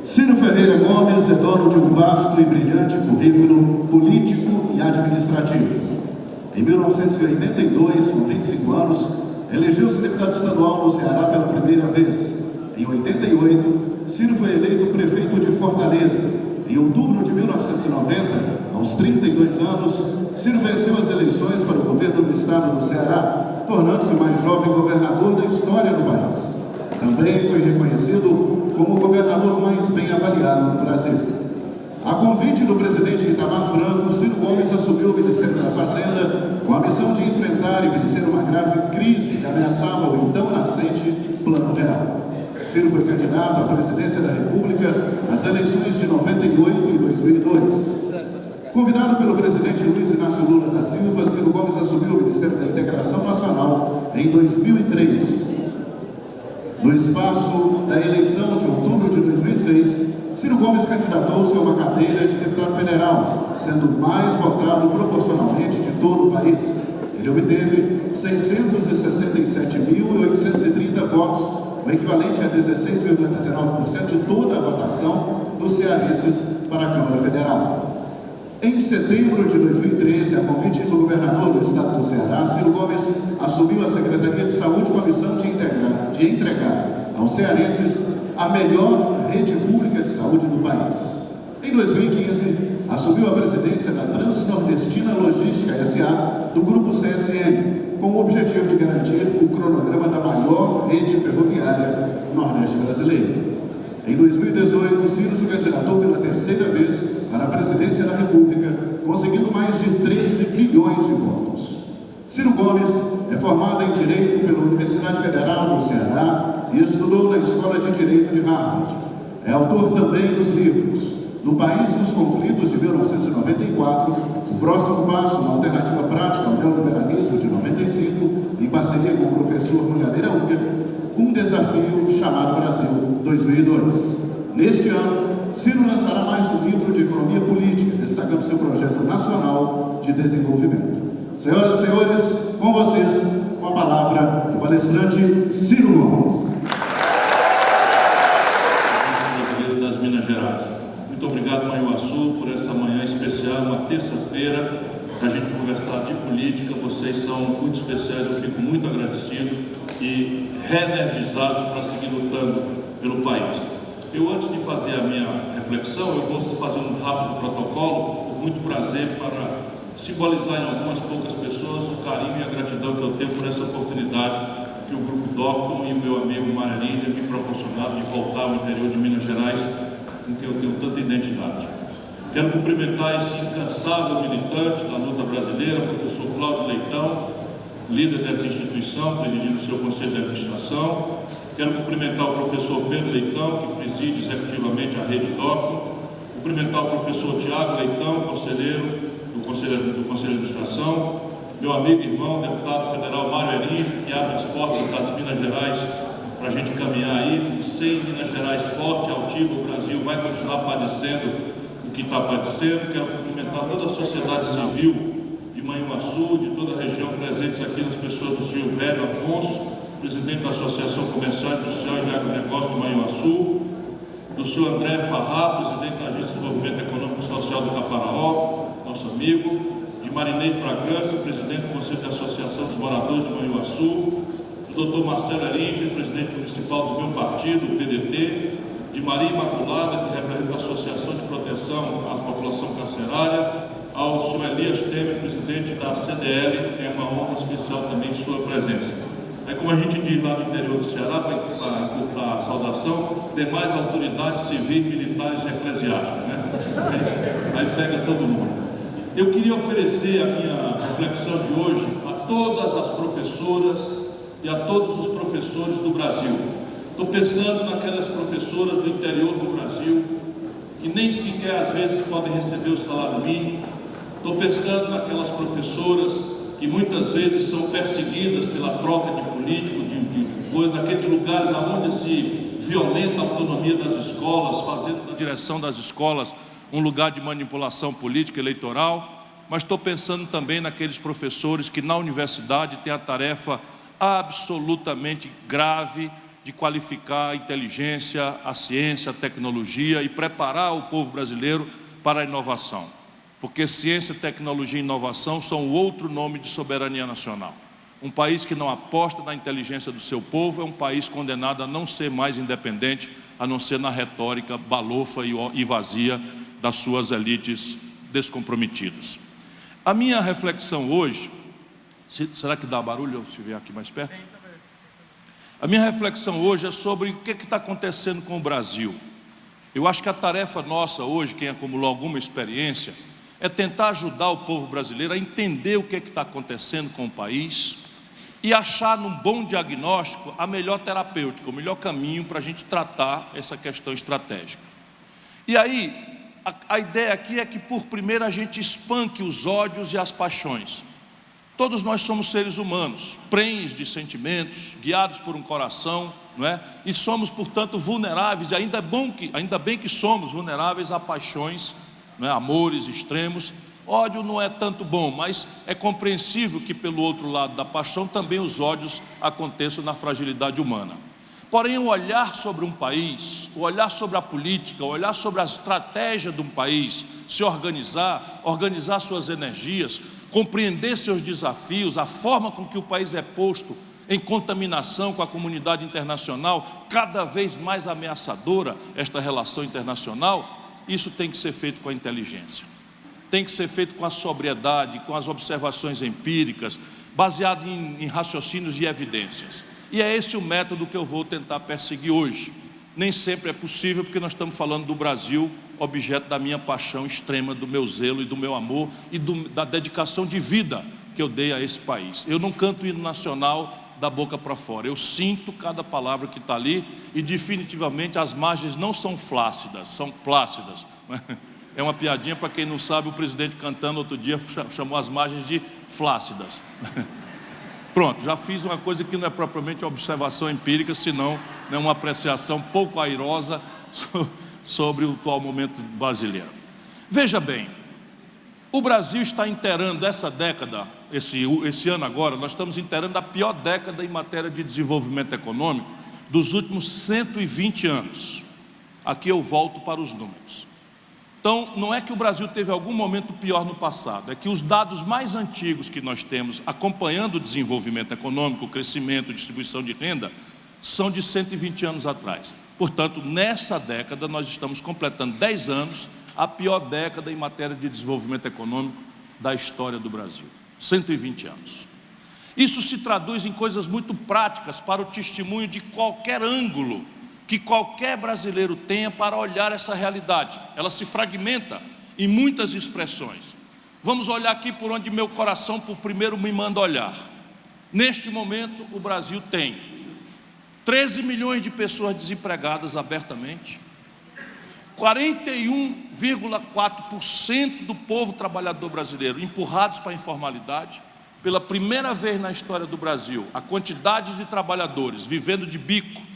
Ciro Ferreira Gomes é dono de um vasto e brilhante currículo político e administrativo. Em 1982, com 25 anos, elegeu-se deputado estadual no Ceará pela primeira vez. Em 88, Ciro foi eleito prefeito de Fortaleza. Em outubro de 1990, aos 32 anos, Ciro venceu as eleições para o governo do estado do Ceará, tornando-se o mais jovem governador da história do país. Também foi reconhecido como o governador mais bem avaliado do Brasil. A convite do presidente Itamar Franco, Ciro Gomes assumiu o Ministério da Fazenda com a missão de enfrentar e vencer uma grave crise que ameaçava o então nascente Plano Real. Ciro foi candidato à presidência da República nas eleições de 98 e 2002. Convidado pelo presidente Luiz Inácio Lula da Silva, Ciro Gomes assumiu o Ministério da Integração Nacional em 2003. No espaço da eleição de outubro de 2006, Ciro Gomes candidatou-se a uma cadeira de deputado federal, sendo o mais votado proporcionalmente de todo o país. Ele obteve 667.830 votos, o equivalente a 16,19% de toda a votação dos cearenses para a Câmara Federal. Em setembro de 2013, a convite do governador do estado do Ceará, Ciro Gomes assumiu a Secretaria de Saúde com a missão de entregar aos cearenses a melhor rede pública de saúde do país. Em 2015, assumiu a presidência da Transnordestina Logística S.A. do Grupo CSN, com o objetivo de garantir o cronograma da maior rede ferroviária do Nordeste brasileiro. Em 2018, Ciro se candidatou pela terceira vez para a presidência da República, conseguindo mais de 13 bilhões de votos. Ciro Gomes é formado em Direito pela Universidade Federal do Ceará e estudou na Escola de Direito de Harvard. É autor também dos livros No País dos Conflitos, de 1994, O Próximo Passo, uma Alternativa Prática ao Neoliberalismo, de 95, em parceria com o professor Mulhadeira Unger, Um Desafio chamado Brasil, 2002. Neste ano, Ciro lançará mais um livro de economia política, destacando seu projeto nacional de desenvolvimento. Senhoras e senhores, com vocês, com a palavra do palestrante Ciro Gomes. Das Minas Gerais. Muito obrigado, Manhuaçu, por essa manhã especial, uma terça-feira, para a gente conversar de política. Vocês são muito especiais, eu fico muito agradecido e reenergizado para seguir lutando pelo país. Eu, antes de fazer a minha reflexão, eu vou fazer um rápido protocolo, com muito prazer, para simbolizar em algumas poucas pessoas o carinho e a gratidão que eu tenho por essa oportunidade que o Grupo Docton e o meu amigo Mário Arinja me proporcionaram de voltar ao interior de Minas Gerais, com quem eu tenho tanta identidade. Quero cumprimentar esse incansável militante da luta brasileira, professor Cláudio Leitão, líder dessa instituição, presidindo o seu Conselho de Administração. Quero cumprimentar o professor Pedro Leitão, que preside executivamente a Rede Docton. Cumprimentar o professor Tiago Leitão, conselheiro do Conselho de Administração. Meu amigo e irmão, deputado federal Mário Arinja, que abre as portas das Minas Gerais para a gente caminhar aí. E sem Minas Gerais forte e altiva, o Brasil vai continuar padecendo o que está padecendo. Quero cumprimentar toda a sociedade civil de Manhuaçu, de toda a região, presentes aqui, nas pessoas do senhor Velho Afonso, presidente da Associação Comercial Industrial e de Agronegócio de Manhuaçu, do senhor André Farrá, presidente da Agência de Desenvolvimento Econômico e Social do Caparaó, nosso amigo, de Marinês Bragança, presidente do Conselho de Associação dos Moradores de Manhuaçu, do doutor Marcelo Arinja, presidente municipal do meu partido, o PDT, de Maria Imaculada, que representa a Associação de Proteção à População Carcerária, ao senhor Elias Temer, presidente da CDL, é uma honra especial também sua presença. Aí, como a gente diz lá no interior do Ceará, para encurtar a saudação, demais autoridades civis, militares e eclesiásticas, né? Aí pega todo mundo. Eu queria oferecer a minha reflexão de hoje a todas as professoras e a todos os professores do Brasil. Estou pensando naquelas professoras do interior do Brasil, que nem sequer às vezes podem receber o salário mínimo. Estou pensando naquelas professoras que muitas vezes são perseguidas pela troca de político, naqueles lugares onde se violenta a autonomia das escolas, fazendo da direção das escolas um lugar de manipulação política eleitoral. Mas estou pensando também naqueles professores que na universidade têm a tarefa absolutamente grave de qualificar a inteligência, a ciência, a tecnologia e preparar o povo brasileiro para a inovação. Porque ciência, tecnologia e inovação são o outro nome de soberania nacional. Um país que não aposta na inteligência do seu povo é um país condenado a não ser mais independente, a não ser na retórica balofa e vazia das suas elites descomprometidas. A minha reflexão hoje, será que dá barulho se vier aqui mais perto? A minha reflexão hoje é sobre o que está acontecendo com o Brasil. Eu acho que a tarefa nossa hoje, quem acumulou alguma experiência, é tentar ajudar o povo brasileiro a entender o que está acontecendo com o país e achar num bom diagnóstico a melhor terapêutica, o melhor caminho para a gente tratar essa questão estratégica. E aí, a ideia aqui é que por primeiro a gente espanque os ódios e as paixões. Todos nós somos seres humanos, prenhes de sentimentos, guiados por um coração, não é? E somos, portanto, vulneráveis, e ainda bem que somos vulneráveis a paixões, não é? Amores extremos. Ódio não é tanto bom, mas é compreensível que pelo outro lado da paixão também os ódios aconteçam na fragilidade humana. Porém, o olhar sobre um país, o olhar sobre a política, o olhar sobre a estratégia de um país, se organizar suas energias, compreender seus desafios, a forma com que o país é posto em contaminação com a comunidade internacional, cada vez mais ameaçadora esta relação internacional, isso tem que ser feito com a inteligência. Tem que ser feito com a sobriedade, com as observações empíricas, baseado em raciocínios e evidências. E é esse o método que eu vou tentar perseguir hoje. Nem sempre é possível, porque nós estamos falando do Brasil, objeto da minha paixão extrema, do meu zelo e do meu amor e da dedicação de vida que eu dei a esse país. Eu não canto o hino nacional da boca para fora, eu sinto cada palavra que está ali e definitivamente as margens não são flácidas, são plácidas. É uma piadinha para quem não sabe, o presidente cantando outro dia chamou as margens de flácidas. Pronto, já fiz uma coisa que não é propriamente observação empírica, senão uma apreciação pouco airosa sobre o atual momento brasileiro. Veja bem, o Brasil está inteirando essa década, esse ano agora, nós estamos inteirando a pior década em matéria de desenvolvimento econômico dos últimos 120 anos. Aqui eu volto para os números. Então, não é que o Brasil teve algum momento pior no passado, é que os dados mais antigos que nós temos acompanhando o desenvolvimento econômico, o crescimento, a distribuição de renda, são de 120 anos atrás. Portanto, nessa década nós estamos completando 10 anos, a pior década em matéria de desenvolvimento econômico da história do Brasil. 120 anos. Isso se traduz em coisas muito práticas para o testemunho de qualquer ângulo que qualquer brasileiro tenha para olhar essa realidade. Ela se fragmenta em muitas expressões. Vamos olhar aqui por onde meu coração por primeiro me manda olhar. Neste momento, o Brasil tem 13 milhões de pessoas desempregadas abertamente, 41,4% do povo trabalhador brasileiro empurrados para a informalidade. Pela primeira vez na história do Brasil, a quantidade de trabalhadores vivendo de bico,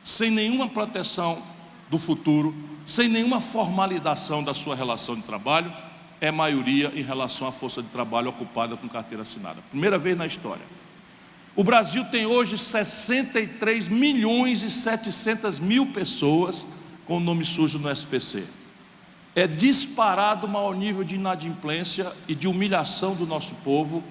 sem nenhuma proteção do futuro, sem nenhuma formalização da sua relação de trabalho, é maioria em relação à força de trabalho ocupada com carteira assinada. Primeira vez na história. O Brasil tem hoje 63 milhões e 700 mil pessoas com nome sujo no SPC. É disparado o maior nível de inadimplência e de humilhação do nosso povo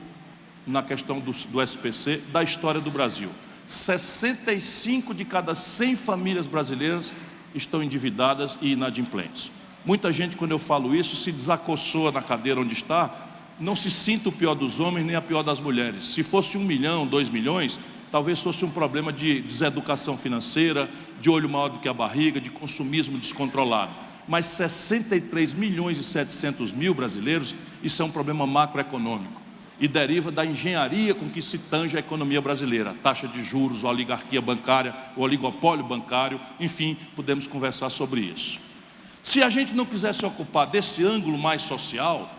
na questão do SPC da história do Brasil. 65 de cada 100 famílias brasileiras estão endividadas e inadimplentes. Muita gente, quando eu falo isso, se desacossou na cadeira onde está. Não se sinta o pior dos homens nem a pior das mulheres. Se fosse 1 milhão, 2 milhões, talvez fosse um problema de deseducação financeira, de olho maior do que a barriga, de consumismo descontrolado. Mas 63 milhões e 700 mil brasileiros, isso é um problema macroeconômico e deriva da engenharia com que se tange a economia brasileira, taxa de juros, a oligarquia bancária, o oligopólio bancário, enfim, podemos conversar sobre isso. Se a gente não quiser se ocupar desse ângulo mais social,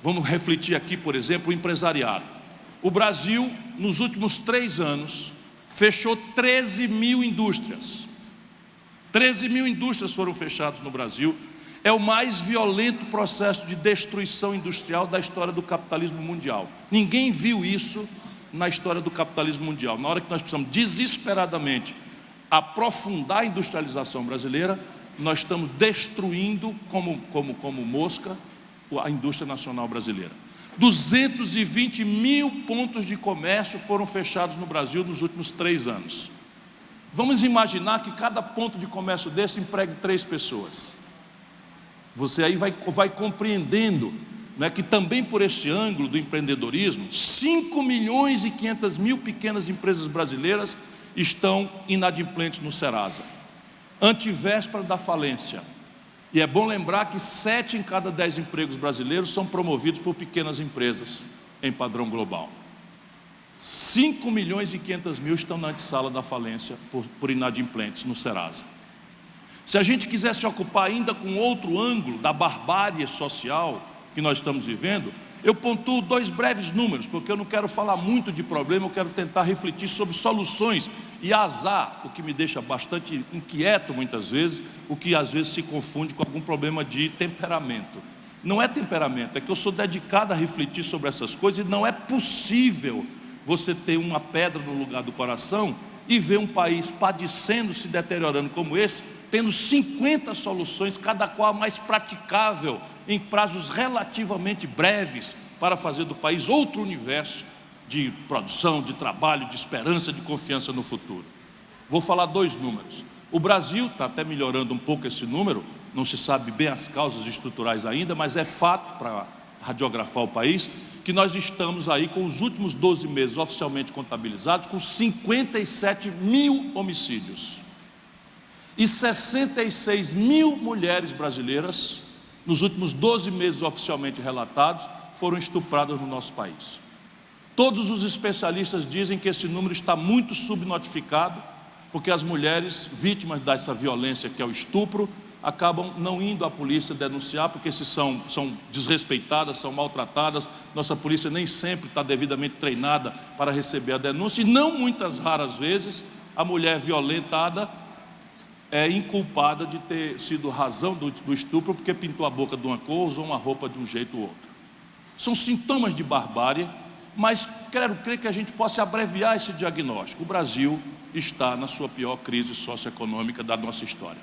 vamos refletir aqui, por exemplo, o empresariado. O Brasil, nos últimos 3 anos, fechou 13 mil indústrias. 13 mil indústrias foram fechadas no Brasil. É o mais violento processo de destruição industrial da história do capitalismo mundial. Ninguém viu isso na história do capitalismo mundial. Na hora que nós precisamos desesperadamente aprofundar a industrialização brasileira, nós estamos destruindo como mosca a indústria nacional brasileira. 220 mil pontos de comércio foram fechados no Brasil nos últimos 3 anos. Vamos imaginar que cada ponto de comércio desse empregue 3 pessoas. Você aí vai compreendendo, né, que também por este ângulo do empreendedorismo, 5 milhões e 500 mil pequenas empresas brasileiras estão inadimplentes no Serasa, antevéspera da falência. E é bom lembrar que 7 em cada 10 empregos brasileiros são promovidos por pequenas empresas em padrão global. 5 milhões e 500 mil estão na antessala da falência por inadimplentes no Serasa. Se a gente quiser se ocupar ainda com outro ângulo da barbárie social que nós estamos vivendo, eu pontuo 2 breves números, porque eu não quero falar muito de problema, eu quero tentar refletir sobre soluções. E azar, o que me deixa bastante inquieto muitas vezes, o que às vezes se confunde com algum problema de temperamento. Não é temperamento, é que eu sou dedicado a refletir sobre essas coisas, e não é possível você ter uma pedra no lugar do coração e ver um país padecendo, se deteriorando como esse, tendo 50 soluções, cada qual mais praticável, em prazos relativamente breves, para fazer do país outro universo de produção, de trabalho, de esperança, de confiança no futuro. Vou falar 2 números. O Brasil está até melhorando um pouco esse número, não se sabe bem as causas estruturais ainda, mas é fato, para radiografar o país, que nós estamos aí com os últimos 12 meses oficialmente contabilizados com 57 mil homicídios. E 66 mil mulheres brasileiras, nos últimos 12 meses oficialmente relatados, foram estupradas no nosso país. Todos os especialistas dizem que esse número está muito subnotificado, porque as mulheres vítimas dessa violência, que é o estupro, acabam não indo à polícia denunciar, porque se são desrespeitadas, são maltratadas. Nossa polícia nem sempre está devidamente treinada para receber a denúncia, e não muitas raras vezes a mulher violentada é inculpada de ter sido razão do estupro porque pintou a boca de uma cor, usou uma roupa de um jeito ou outro. São sintomas de barbárie, mas quero crer que a gente possa abreviar esse diagnóstico. O Brasil está na sua pior crise socioeconômica da nossa história.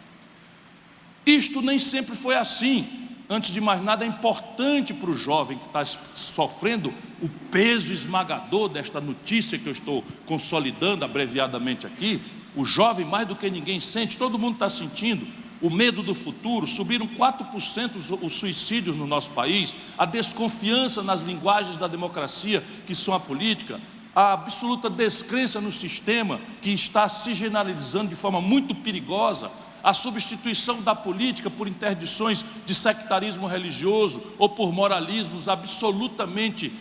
Isto nem sempre foi assim. Antes de mais nada, é importante para o jovem que está sofrendo o peso esmagador desta notícia que eu estou consolidando abreviadamente aqui. O jovem, mais do que ninguém, sente, todo mundo está sentindo o medo do futuro. Subiram 4% os suicídios no nosso país, a desconfiança nas linguagens da democracia, que são a política, a absoluta descrença no sistema, que está se generalizando de forma muito perigosa, a substituição da política por interdições de sectarismo religioso ou por moralismos absolutamente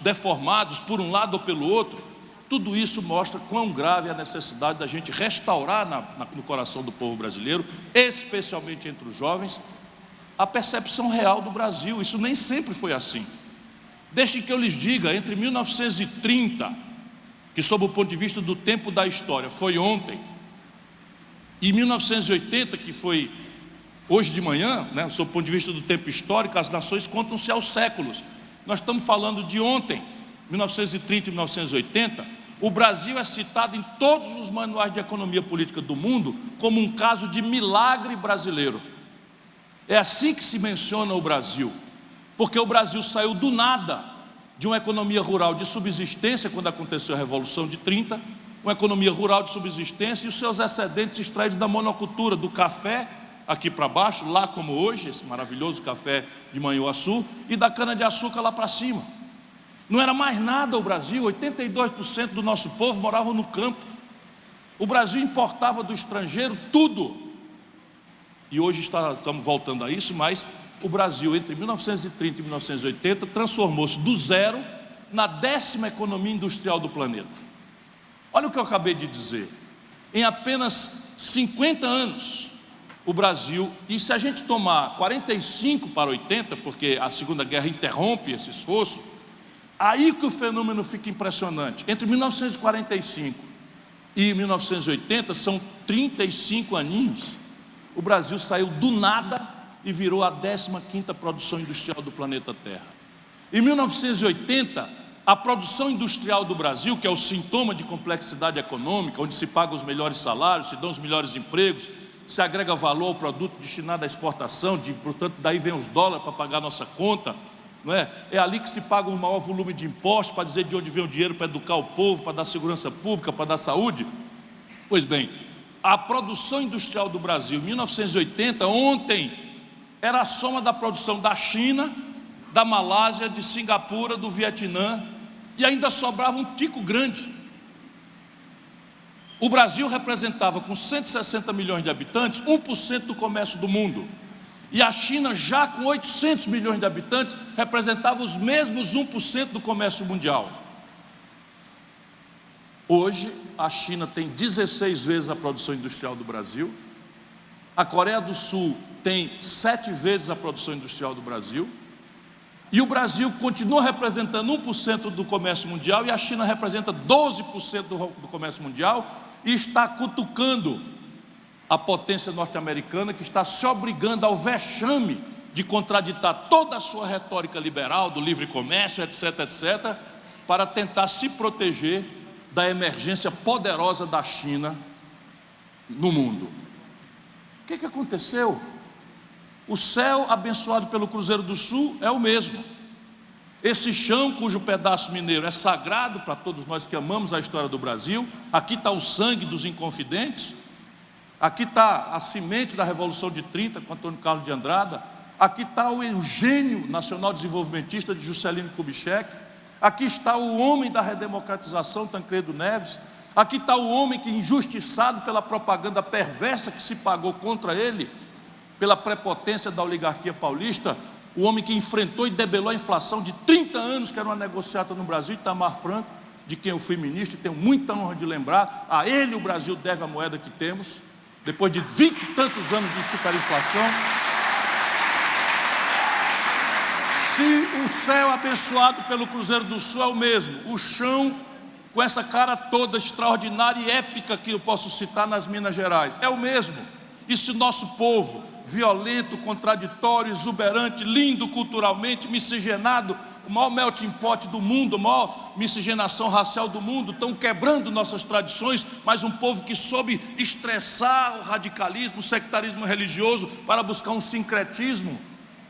deformados por um lado ou pelo outro. Tudo isso mostra quão grave é a necessidade da gente restaurar no coração do povo brasileiro, especialmente entre os jovens, a percepção real do Brasil. Isso nem sempre foi assim. Deixem que eu lhes diga, entre 1930, que sob o ponto de vista do tempo da história foi ontem, e 1980, que foi hoje de manhã, né, sob o ponto de vista do tempo histórico, as nações contam-se aos séculos. Nós estamos falando de ontem, 1930 e 1980, o Brasil é citado em todos os manuais de economia política do mundo como um caso de milagre brasileiro. É assim que se menciona o Brasil, porque o Brasil saiu do nada de uma economia rural de subsistência, quando aconteceu a Revolução de 30, uma economia rural de subsistência, e os seus excedentes extraídos da monocultura, do café, aqui para baixo, lá como hoje, esse maravilhoso café de Manhuaçu, e da cana-de-açúcar lá para cima. Não era mais nada o Brasil, 82% do nosso povo morava no campo. O Brasil importava do estrangeiro tudo. E hoje estamos voltando a isso, mas o Brasil, entre 1930 e 1980, transformou-se do zero na 10ª economia industrial do planeta. Olha o que eu acabei de dizer. Em apenas 50 anos, o Brasil, e se a gente tomar 45 para 80, porque a Segunda Guerra interrompe esse esforço, aí que o fenômeno fica impressionante. Entre 1945 e 1980, são 35 aninhos, o Brasil saiu do nada e virou a 15ª produção industrial do planeta Terra. Em 1980, A produção industrial do Brasil, que é o sintoma de complexidade econômica, onde se pagam os melhores salários, se dão os melhores empregos, se agrega valor ao produto destinado à exportação, portanto, daí vem os dólares para pagar a nossa conta, não é? É ali que se paga o maior volume de impostos, para dizer de onde vem o dinheiro para educar o povo, para dar segurança pública, para dar saúde. Pois bem, a produção industrial do Brasil, em 1980, ontem, era a soma da produção da China, da Malásia, de Singapura, do Vietnã, e ainda sobrava um tico grande. O Brasil representava, com 160 milhões de habitantes, 1% do comércio do mundo. E a China, já com 800 milhões de habitantes, representava os mesmos 1% do comércio mundial. Hoje, a China tem 16 vezes a produção industrial do Brasil, a Coreia do Sul tem 7 vezes a produção industrial do Brasil, e o Brasil continua representando 1% do comércio mundial, e a China representa 12% do comércio mundial, e está cutucando a potência norte-americana, que está se obrigando ao vexame de contraditar toda a sua retórica liberal, do livre comércio, etc., etc., para tentar se proteger da emergência poderosa da China no mundo. O que aconteceu? O céu abençoado pelo Cruzeiro do Sul é o mesmo. Esse chão cujo pedaço mineiro é sagrado para todos nós que amamos a história do Brasil. Aqui está o sangue dos inconfidentes. Aqui está a semente da Revolução de 30, com Antônio Carlos de Andrada. Aqui está o gênio nacional desenvolvimentista de Juscelino Kubitschek. Aqui está o homem da redemocratização, Tancredo Neves. Aqui está o homem que, injustiçado pela propaganda perversa que se pagou contra ele, pela prepotência da oligarquia paulista, o homem que enfrentou e debelou a inflação de 30 anos, que era uma negociata no Brasil, Itamar Franco, de quem eu fui ministro, e tenho muita honra de lembrar. A ele o Brasil deve a moeda que temos, depois de 20 e tantos anos de superinflação. Se o céu abençoado pelo Cruzeiro do Sul é o mesmo, o chão com essa cara toda extraordinária e épica que eu posso citar nas Minas Gerais, é o mesmo. E se o nosso povo, violento, contraditório, exuberante, lindo culturalmente, miscigenado, o maior melting pot do mundo, a maior miscigenação racial do mundo, estão quebrando nossas tradições, mas um povo que soube estressar o radicalismo, o sectarismo religioso para buscar um sincretismo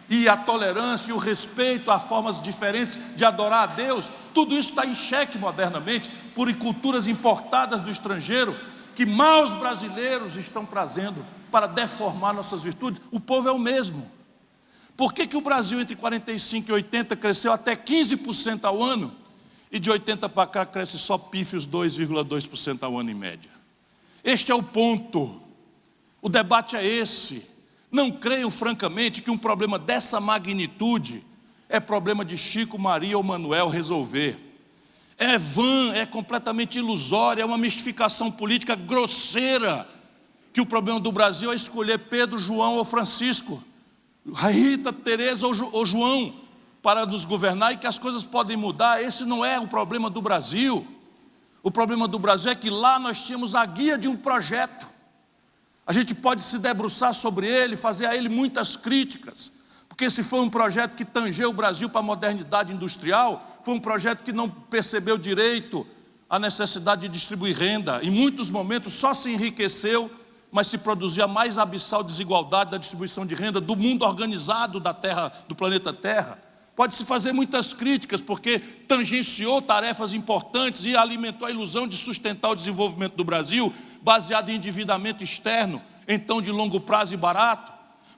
e a tolerância e o respeito a formas diferentes de adorar a Deus, tudo isso está em xeque modernamente por culturas importadas do estrangeiro que maus brasileiros estão trazendo para deformar nossas virtudes. O povo é o mesmo. Por que o Brasil entre 45 e 80 cresceu até 15% ao ano e de 80 para cá cresce só pífios 2,2% ao ano em média? Este é o ponto. O debate é esse. Não creiam francamente que um problema dessa magnitude é problema de Chico, Maria ou Manuel resolver. É vã, é completamente ilusória, é uma mistificação política grosseira, que o problema do Brasil é escolher Pedro, João ou Francisco, Rita, Teresa ou João para nos governar e que as coisas podem mudar. Esse não é o problema do Brasil. O problema do Brasil é que lá nós tínhamos a guia de um projeto. A gente pode se debruçar sobre ele, fazer a ele muitas críticas, porque esse foi um projeto que tangeu o Brasil para a modernidade industrial, foi um projeto que não percebeu direito a necessidade de distribuir renda. Em muitos momentos só se enriqueceu, mas se produzia a mais abissal desigualdade da distribuição de renda do mundo organizado da Terra, do planeta Terra. Pode-se fazer muitas críticas, porque tangenciou tarefas importantes e alimentou a ilusão de sustentar o desenvolvimento do Brasil, baseado em endividamento externo, então de longo prazo e barato.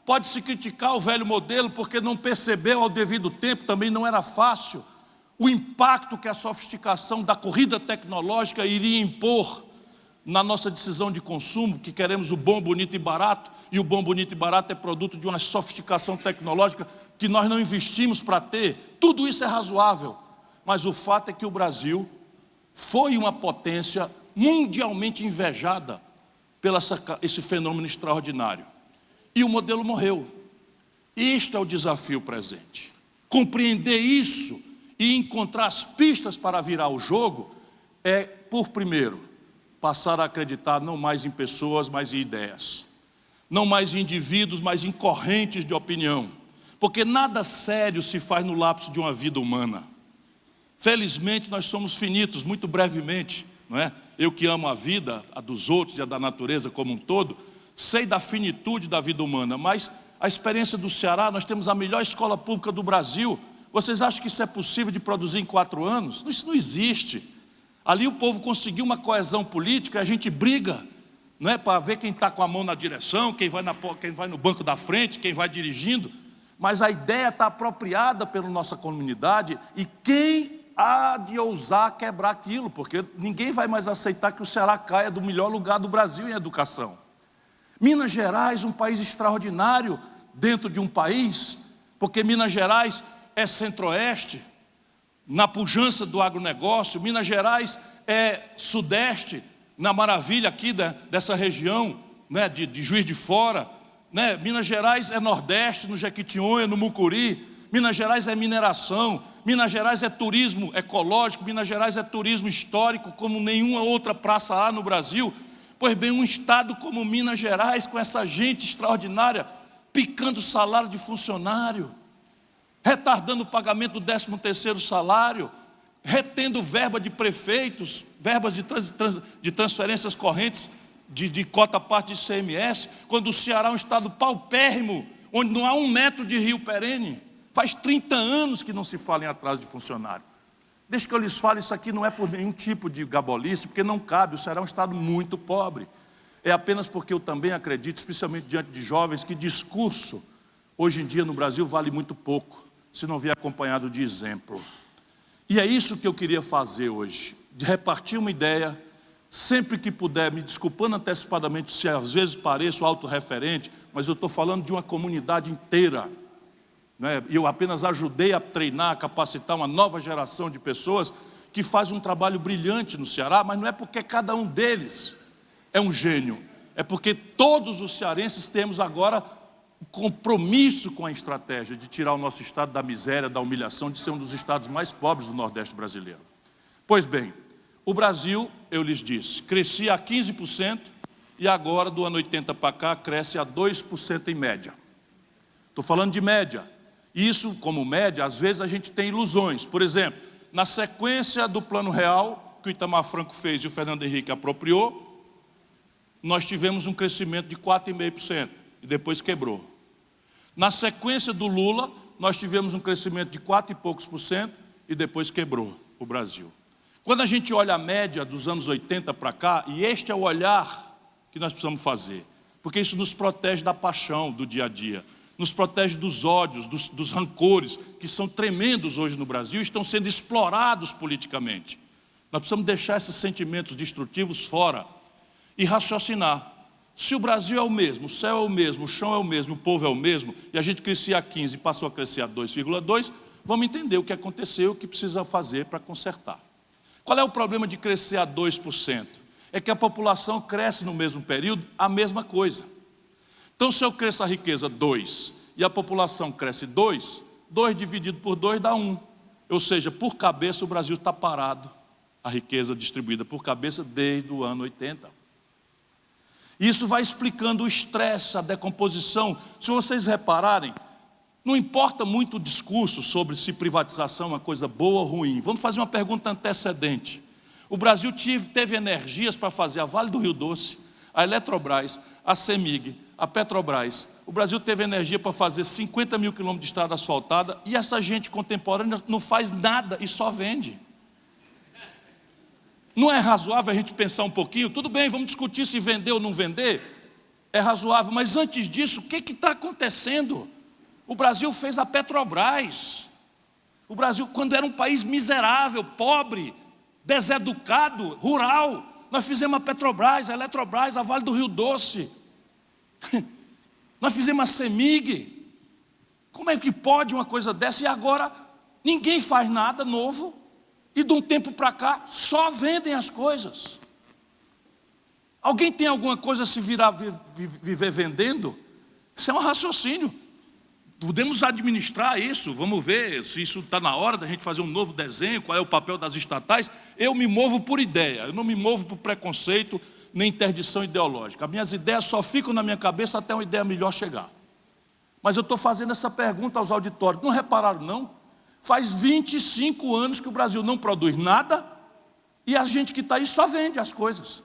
Pode-se criticar o velho modelo, porque não percebeu ao devido tempo, também não era fácil, o impacto que a sofisticação da corrida tecnológica iria impor na nossa decisão de consumo, que queremos o bom, bonito e barato, e o bom, bonito e barato é produto de uma sofisticação tecnológica que nós não investimos para ter. Tudo isso é razoável, mas o fato é que o Brasil foi uma potência mundialmente invejada pelo esse fenômeno extraordinário. E o modelo morreu. Este é o desafio presente. Compreender isso e encontrar as pistas para virar o jogo é, por primeiro, passar a acreditar não mais em pessoas, mas em ideias. Não mais em indivíduos, mas em correntes de opinião. Porque nada sério se faz no lapso de uma vida humana. Felizmente nós somos finitos, muito brevemente, não é? Eu que amo a vida, a dos outros e a da natureza como um todo, sei da finitude da vida humana, mas a experiência do Ceará, nós temos a melhor escola pública do Brasil. Vocês acham que isso é possível de produzir em 4 anos? Isso não existe. Ali o povo conseguiu uma coesão política, a gente briga, não é, para ver quem está com a mão na direção, quem vai no banco da frente, quem vai dirigindo, mas a ideia está apropriada pela nossa comunidade, e quem há de ousar quebrar aquilo, porque ninguém vai mais aceitar que o Ceará caia do melhor lugar do Brasil em educação. Minas Gerais, um país extraordinário dentro de um país, porque Minas Gerais é centro-oeste, na pujança do agronegócio. Minas Gerais é sudeste, na maravilha aqui dessa região, né, de Juiz de Fora, né? Minas Gerais é nordeste, no Jequitinhonha, no Mucuri. Minas Gerais é mineração, Minas Gerais é turismo ecológico, Minas Gerais é turismo histórico, como nenhuma outra praça há no Brasil. Pois bem, um estado como Minas Gerais, com essa gente extraordinária, picando o salário de funcionário, retardando o pagamento do 13º salário, retendo verba de prefeitos, verbas de transferências correntes, de cota parte de ICMS, quando o Ceará é um estado paupérrimo, onde não há 1 metro de rio perene. Faz 30 anos que não se fala em atraso de funcionário. Deixa que eu lhes fale, isso aqui não é por nenhum tipo de gabolice, porque não cabe, o Ceará é um estado muito pobre. É apenas porque eu também acredito, especialmente diante de jovens, que discurso, hoje em dia no Brasil, vale muito pouco, se não vier acompanhado de exemplo. E é isso que eu queria fazer hoje, de repartir uma ideia, sempre que puder, me desculpando antecipadamente se às vezes pareço autorreferente, mas eu estou falando de uma comunidade inteira. Eu apenas ajudei a treinar, a capacitar uma nova geração de pessoas que faz um trabalho brilhante no Ceará, mas não é porque cada um deles é um gênio, é porque todos os cearenses temos agora um compromisso com a estratégia de tirar o nosso estado da miséria, da humilhação, de ser um dos estados mais pobres do Nordeste brasileiro. Pois bem, o Brasil, eu lhes disse, crescia a 15% e agora, do ano 80 para cá, cresce a 2% em média. Estou falando de média. Isso, como média, às vezes a gente tem ilusões. Por exemplo, na sequência do Plano Real, que o Itamar Franco fez e o Fernando Henrique apropriou, nós tivemos um crescimento de 4,5% e depois quebrou. Na sequência do Lula, nós tivemos um crescimento de 4 e poucos por cento e depois quebrou o Brasil. Quando a gente olha a média dos anos 80 para cá, e este é o olhar que nós precisamos fazer, porque isso nos protege da paixão do dia a dia, nos protege dos ódios, dos rancores, que são tremendos hoje no Brasil e estão sendo explorados politicamente. Nós precisamos deixar esses sentimentos destrutivos fora e raciocinar. Se o Brasil é o mesmo, o céu é o mesmo, o chão é o mesmo, o povo é o mesmo, e a gente crescia a 15 e passou a crescer a 2,2, vamos entender o que aconteceu e o que precisa fazer para consertar. Qual é o problema de crescer a 2%? É que a população cresce no mesmo período a mesma coisa. Então, se eu cresço a riqueza 2 e a população cresce 2, 2 dividido por 2 dá 1. Ou seja, por cabeça o Brasil está parado, a riqueza distribuída por cabeça desde o ano 80. Isso vai explicando o estresse, a decomposição. Se vocês repararem, não importa muito o discurso sobre se privatização é uma coisa boa ou ruim. Vamos fazer uma pergunta antecedente. O Brasil teve energias para fazer a Vale do Rio Doce, a Eletrobras, a CEMIG, a Petrobras. O Brasil teve energia para fazer 50 mil quilômetros de estrada asfaltada e essa gente contemporânea não faz nada e só vende. Não é razoável a gente pensar um pouquinho? Tudo bem, vamos discutir se vender ou não vender. É razoável, mas antes disso, o que está acontecendo? O Brasil fez a Petrobras. O Brasil, quando era um país miserável, pobre, deseducado, rural, nós fizemos a Petrobras, a Eletrobras, a Vale do Rio Doce. Nós fizemos a CEMIG. Como é que pode uma coisa dessa? E agora ninguém faz nada novo. E de um tempo para cá só vendem as coisas. Alguém tem alguma coisa a se viver vendendo? Isso é um raciocínio. Podemos administrar isso, vamos ver se isso está na hora da gente fazer um novo desenho, qual é o papel das estatais. Eu me movo por ideia, eu não me movo por preconceito nem interdição ideológica. As minhas ideias só ficam na minha cabeça até uma ideia melhor chegar. Mas eu estou fazendo essa pergunta aos auditórios, não repararam não? Faz 25 anos que o Brasil não produz nada e a gente que está aí só vende as coisas.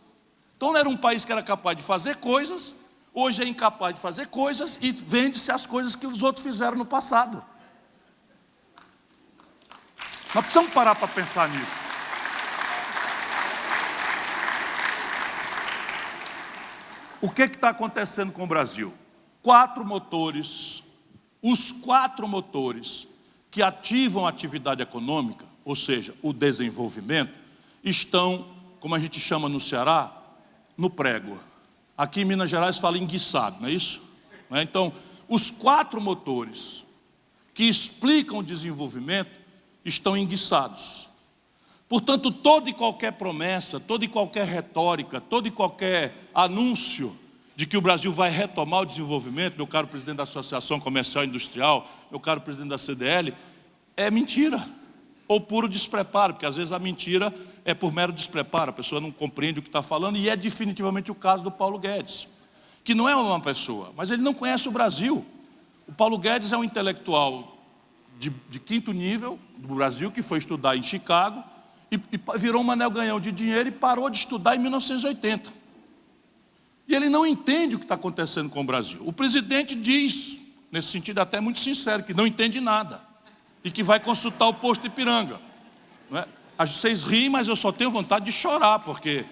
Então era um país que era capaz de fazer coisas, hoje é incapaz de fazer coisas e vende-se as coisas que os outros fizeram no passado. Nós precisamos parar para pensar nisso. O que está acontecendo com o Brasil? Os quatro motores que ativam a atividade econômica, ou seja, o desenvolvimento, estão, como a gente chama no Ceará, no prego. Aqui em Minas Gerais fala enguiçado, não é isso? Então, os quatro motores que explicam o desenvolvimento estão enguiçados. Portanto, toda e qualquer promessa, toda e qualquer retórica, todo e qualquer anúncio de que o Brasil vai retomar o desenvolvimento, meu caro presidente da Associação Comercial e Industrial, meu caro presidente da CDL, é mentira, ou puro despreparo, porque às vezes a mentira é por mero despreparo, a pessoa não compreende o que está falando, e é definitivamente o caso do Paulo Guedes, que não é uma pessoa, mas ele não conhece o Brasil. O Paulo Guedes é um intelectual de quinto nível do Brasil, que foi estudar em Chicago, e virou um manel-ganhão de dinheiro e parou de estudar em 1980. E ele não entende o que está acontecendo com o Brasil. O presidente diz, nesse sentido até muito sincero, que não entende nada e que vai consultar o posto Ipiranga. Não é? Vocês riem, mas eu só tenho vontade de chorar, porque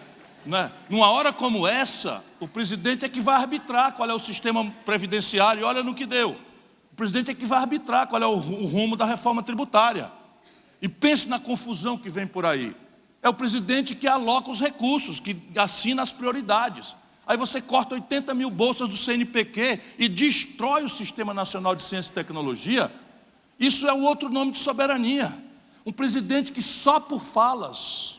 numa hora como essa, o presidente é que vai arbitrar qual é o sistema previdenciário, e olha no que deu. O presidente é que vai arbitrar qual é o rumo da reforma tributária. E pense na confusão que vem por aí. É o presidente que aloca os recursos, que assina as prioridades. Aí você corta 80 mil bolsas do CNPq e destrói o Sistema Nacional de Ciência e Tecnologia. Isso é o outro nome de soberania. Um presidente que só por falas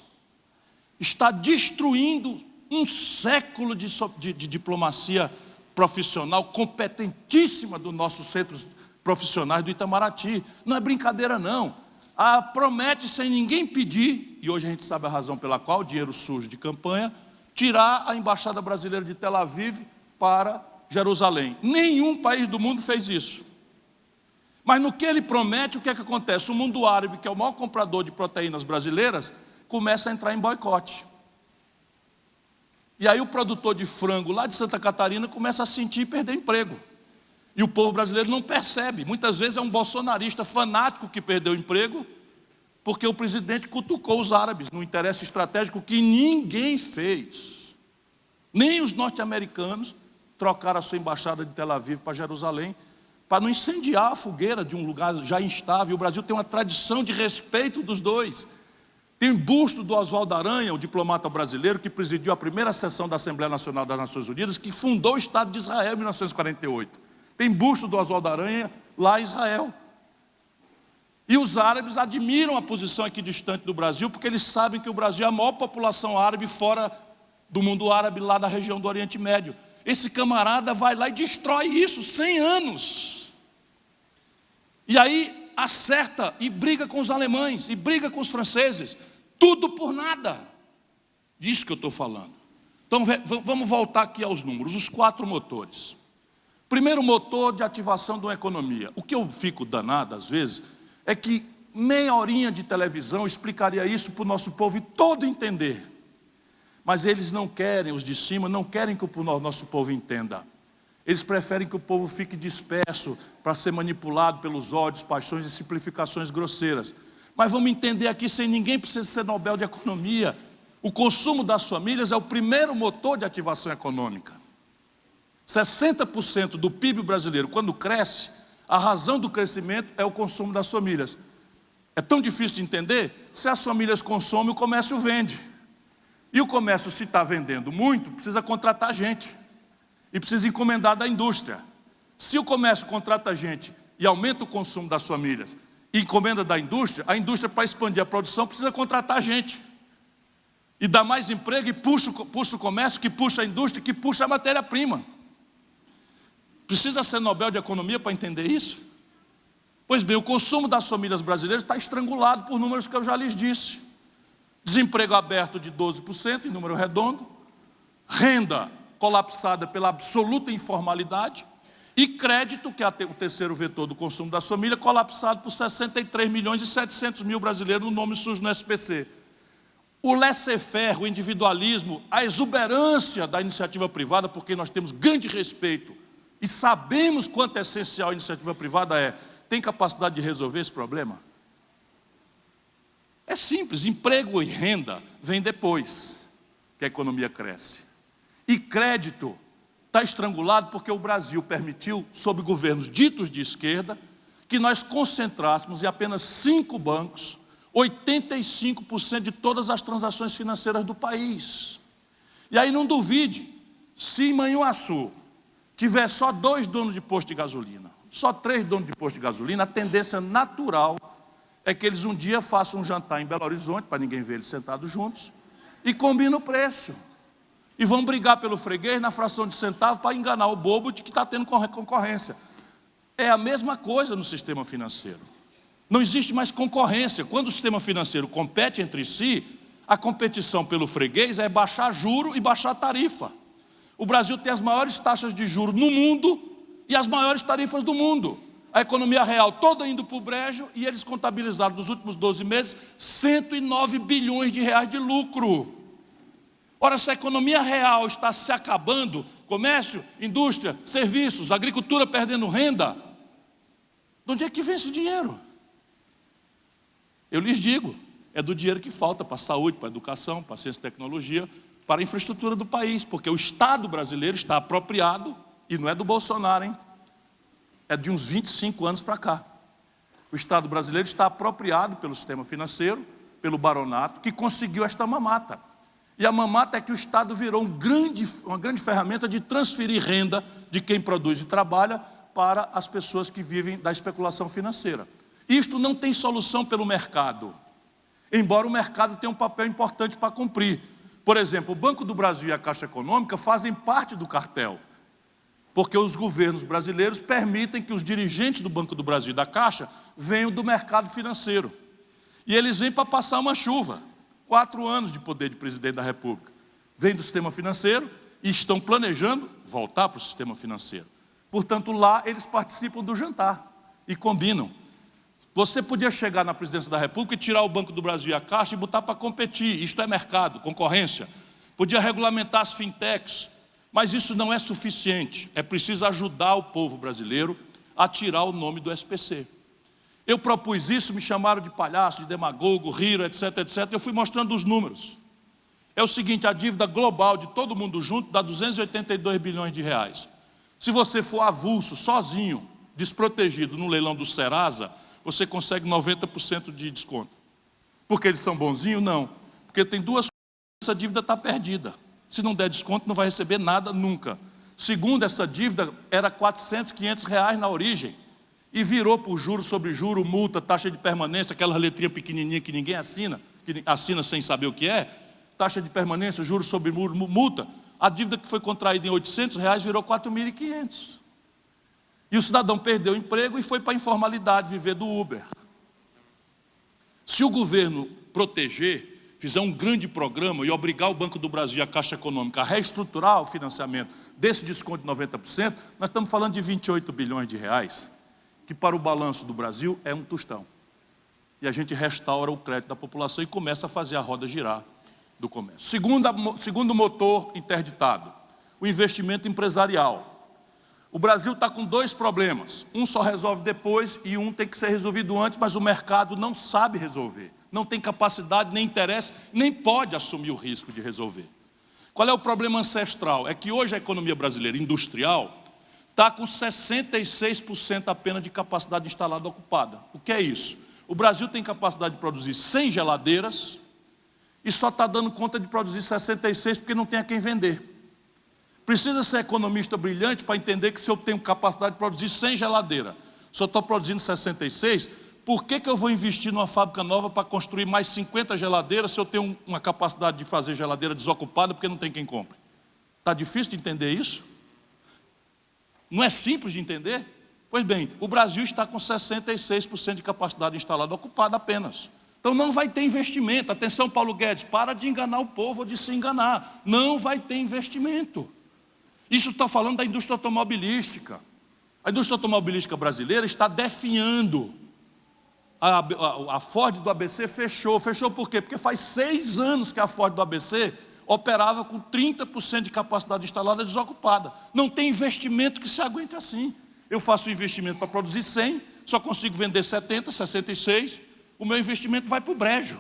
está destruindo um século de diplomacia profissional competentíssima dos nossos centros profissionais do Itamaraty. Não é brincadeira, não. Promete sem ninguém pedir, e hoje a gente sabe a razão pela qual, dinheiro sujo de campanha, tirar a Embaixada Brasileira de Tel Aviv para Jerusalém. Nenhum país do mundo fez isso. Mas no que ele promete, o que é que acontece? O mundo árabe, que é o maior comprador de proteínas brasileiras, começa a entrar em boicote. E aí o produtor de frango lá de Santa Catarina começa a sentir e perder emprego. E o povo brasileiro não percebe. Muitas vezes é um bolsonarista fanático que perdeu o emprego, porque o presidente cutucou os árabes num interesse estratégico que ninguém fez. Nem os norte-americanos trocaram a sua embaixada de Tel Aviv para Jerusalém, para não incendiar a fogueira de um lugar já instável. O Brasil tem uma tradição de respeito dos dois. Tem busto do Oswaldo Aranha, o diplomata brasileiro, que presidiu a primeira sessão da Assembleia Nacional das Nações Unidas, que fundou o Estado de Israel em 1948. Tem busto do Oswaldo Aranha lá em Israel. E os árabes admiram a posição aqui distante do Brasil, porque eles sabem que o Brasil é a maior população árabe fora do mundo árabe, lá da região do Oriente Médio. Esse camarada vai lá e destrói isso, 100 anos. E aí acerta e briga com os alemães, e briga com os franceses. Tudo por nada. Disso que eu estou falando. Então vamos voltar aqui aos números, os quatro motores. Primeiro motor de ativação de uma economia. O que eu fico danado às vezes é que meia horinha de televisão explicaria isso para o nosso povo todo entender. Mas eles não querem, os de cima, não querem que o nosso povo entenda. Eles preferem que o povo fique disperso para ser manipulado pelos ódios, paixões e simplificações grosseiras. Mas vamos entender aqui, sem ninguém precisa ser Nobel de Economia, o consumo das famílias é o primeiro motor de ativação econômica. 60% do PIB brasileiro, quando cresce, a razão do crescimento é o consumo das famílias. É tão difícil de entender? Se as famílias consomem, o comércio vende. E o comércio, se está vendendo muito, precisa contratar gente. E precisa encomendar da indústria. Se o comércio contrata gente e aumenta o consumo das famílias e encomenda da indústria, a indústria, para expandir a produção, precisa contratar gente. E dá mais emprego e puxa o comércio, que puxa a indústria, que puxa a matéria-prima. Precisa ser Nobel de Economia para entender isso? Pois bem, o consumo das famílias brasileiras está estrangulado por números que eu já lhes disse. Desemprego aberto de 12%, em número redondo. Renda colapsada pela absoluta informalidade. E crédito, que é o terceiro vetor do consumo das famílias, colapsado por 63 milhões e 700 mil brasileiros no nome sujo no SPC. O laissez-faire, o individualismo, a exuberância da iniciativa privada, porque nós temos grande respeito e sabemos quanto é essencial a iniciativa privada tem capacidade de resolver esse problema? É simples, emprego e renda vem depois que a economia cresce. E crédito está estrangulado porque o Brasil permitiu, sob governos ditos de esquerda, que nós concentrássemos em apenas 5 bancos 85% de todas as transações financeiras do país. E aí não duvide, se em Manhuaçu tiver só 2 donos de posto de gasolina, só 3 donos de posto de gasolina, a tendência natural é que eles um dia façam um jantar em Belo Horizonte, para ninguém ver eles sentados juntos, e combinem o preço. E vão brigar pelo freguês na fração de centavo para enganar o bobo de que está tendo concorrência. É a mesma coisa no sistema financeiro. Não existe mais concorrência. Quando o sistema financeiro compete entre si, a competição pelo freguês é baixar juro e baixar tarifa. O Brasil tem as maiores taxas de juros no mundo e as maiores tarifas do mundo. A economia real toda indo para o brejo e eles contabilizaram nos últimos 12 meses 109 bilhões de reais de lucro. Ora, se a economia real está se acabando, comércio, indústria, serviços, agricultura perdendo renda, de onde é que vem esse dinheiro? Eu lhes digo, é do dinheiro que falta para a saúde, para a educação, para a ciência e tecnologia, para a infraestrutura do país, porque o Estado brasileiro está apropriado, e não é do Bolsonaro, hein? É de uns 25 anos para cá. O Estado brasileiro está apropriado pelo sistema financeiro, pelo baronato, que conseguiu esta mamata. E a mamata é que o Estado virou uma grande ferramenta de transferir renda de quem produz e trabalha para as pessoas que vivem da especulação financeira. Isto não tem solução pelo mercado, embora o mercado tenha um papel importante para cumprir. Por exemplo, o Banco do Brasil e a Caixa Econômica fazem parte do cartel, porque os governos brasileiros permitem que os dirigentes do Banco do Brasil e da Caixa venham do mercado financeiro. E eles vêm para passar uma chuva. 4 anos de poder de presidente da República. Vêm do sistema financeiro e estão planejando voltar para o sistema financeiro. Portanto, lá eles participam do jantar e combinam. Você podia chegar na presidência da República e tirar o Banco do Brasil e a Caixa e botar para competir. Isto é mercado, concorrência. Podia regulamentar as fintechs, mas isso não é suficiente. É preciso ajudar o povo brasileiro a tirar o nome do SPC. Eu propus isso, me chamaram de palhaço, de demagogo, riram, etc, etc. Eu fui mostrando os números. É o seguinte, a dívida global de todo mundo junto dá 282 bilhões de reais. Se você for avulso, sozinho, desprotegido no leilão do Serasa, você consegue 90% de desconto. Porque eles são bonzinhos? Não. Porque tem 2 coisas, essa dívida está perdida. Se não der desconto, não vai receber nada nunca. Segundo, essa dívida era 400, 500 reais na origem. E virou por juro sobre juro, multa, taxa de permanência, aquela letrinha pequenininha que ninguém assina, que assina sem saber o que é, taxa de permanência, juros sobre multa. A dívida que foi contraída em 800 reais virou 4.500. E o cidadão perdeu o emprego e foi para a informalidade, viver do Uber. Se o governo proteger, fizer um grande programa e obrigar o Banco do Brasil e a Caixa Econômica a reestruturar o financiamento desse desconto de 90%, nós estamos falando de 28 bilhões de reais, que para o balanço do Brasil é um tostão. E a gente restaura o crédito da população e começa a fazer a roda girar do comércio. Segundo motor interditado, o investimento empresarial. O Brasil está com 2 problemas. Um só resolve depois e um tem que ser resolvido antes, mas o mercado não sabe resolver. Não tem capacidade, nem interesse, nem pode assumir o risco de resolver. Qual é o problema ancestral? É que hoje a economia brasileira industrial está com 66% apenas de capacidade instalada ocupada. O que é isso? O Brasil tem capacidade de produzir 100 geladeiras e só está dando conta de produzir 66 porque não tem a quem vender. Precisa ser economista brilhante para entender que se eu tenho capacidade de produzir 100 geladeiras, só estou produzindo 66, por que eu vou investir numa fábrica nova para construir mais 50 geladeiras se eu tenho uma capacidade de fazer geladeira desocupada porque não tem quem compre? Está difícil de entender isso? Não é simples de entender? Pois bem, o Brasil está com 66% de capacidade instalada ocupada apenas. Então não vai ter investimento. Atenção, Paulo Guedes, para de enganar o povo ou de se enganar. Não vai ter investimento. Isso está falando da indústria automobilística. A indústria automobilística brasileira está definhando. A Ford do ABC fechou. Fechou por quê? Porque faz 6 anos que a Ford do ABC operava com 30% de capacidade instalada desocupada. Não tem investimento que se aguente assim. Eu faço um investimento para produzir 100, só consigo vender 70, 66, o meu investimento vai para o brejo.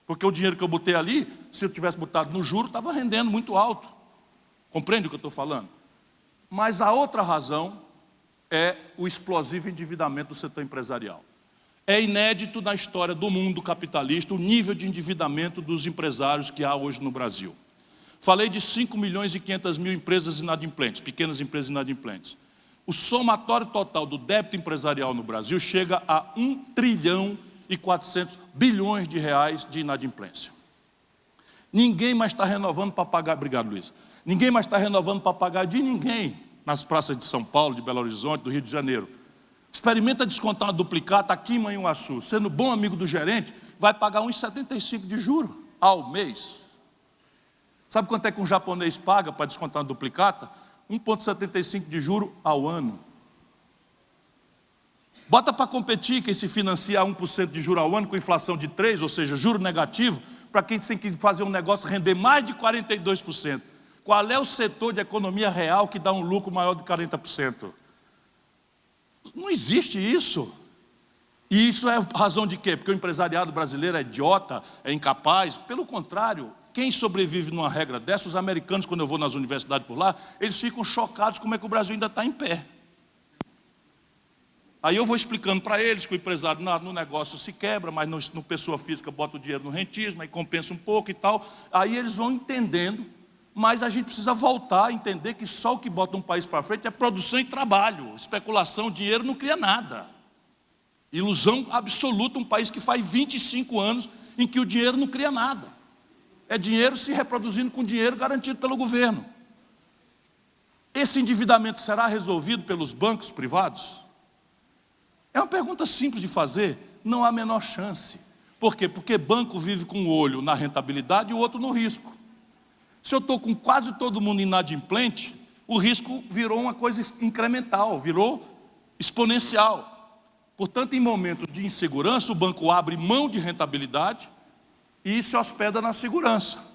Porque o dinheiro que eu botei ali, se eu tivesse botado no juro, estava rendendo muito alto. Compreende o que eu estou falando? Mas a outra razão é o explosivo endividamento do setor empresarial. É inédito na história do mundo capitalista o nível de endividamento dos empresários que há hoje no Brasil. Falei de 5 milhões e 500 mil empresas inadimplentes, pequenas empresas inadimplentes. O somatório total do débito empresarial no Brasil chega a 1 trilhão e 400 bilhões de reais de inadimplência. Ninguém mais está renovando para pagar, obrigado Luiz, ninguém mais está renovando para pagar de ninguém nas praças de São Paulo, de Belo Horizonte, do Rio de Janeiro. Experimenta descontar uma duplicata aqui em Manhuaçu, sendo bom amigo do gerente, vai pagar 1,75 de juro ao mês. Sabe quanto é que um japonês paga para descontar uma duplicata? 1,75 de juro ao ano. Bota para competir quem se financia a 1% de juro ao ano com inflação de 3%, ou seja, juro negativo, para quem tem que fazer um negócio render mais de 42%. Qual é o setor de economia real que dá um lucro maior de 40%? Não existe isso. E isso é razão de quê? Porque o empresariado brasileiro é idiota, é incapaz. Pelo contrário, quem sobrevive numa regra dessa, os americanos, quando eu vou nas universidades por lá, eles ficam chocados como é que o Brasil ainda está em pé. Aí eu vou explicando para eles que o empresário no negócio se quebra, mas no pessoa física bota o dinheiro no rentismo, aí compensa um pouco e tal. Aí eles vão entendendo, mas a gente precisa voltar a entender que só o que bota um país para frente é produção e trabalho. Especulação, dinheiro não cria nada. Ilusão absoluta, um país que faz 25 anos em que o dinheiro não cria nada. É dinheiro se reproduzindo com dinheiro garantido pelo governo. Esse endividamento será resolvido pelos bancos privados? É uma pergunta simples de fazer, não há a menor chance. Por quê? Porque banco vive com um olho na rentabilidade e o outro no risco. Se eu estou com quase todo mundo inadimplente, o risco virou uma coisa incremental, virou exponencial. Portanto, em momentos de insegurança, o banco abre mão de rentabilidade e se hospeda na segurança.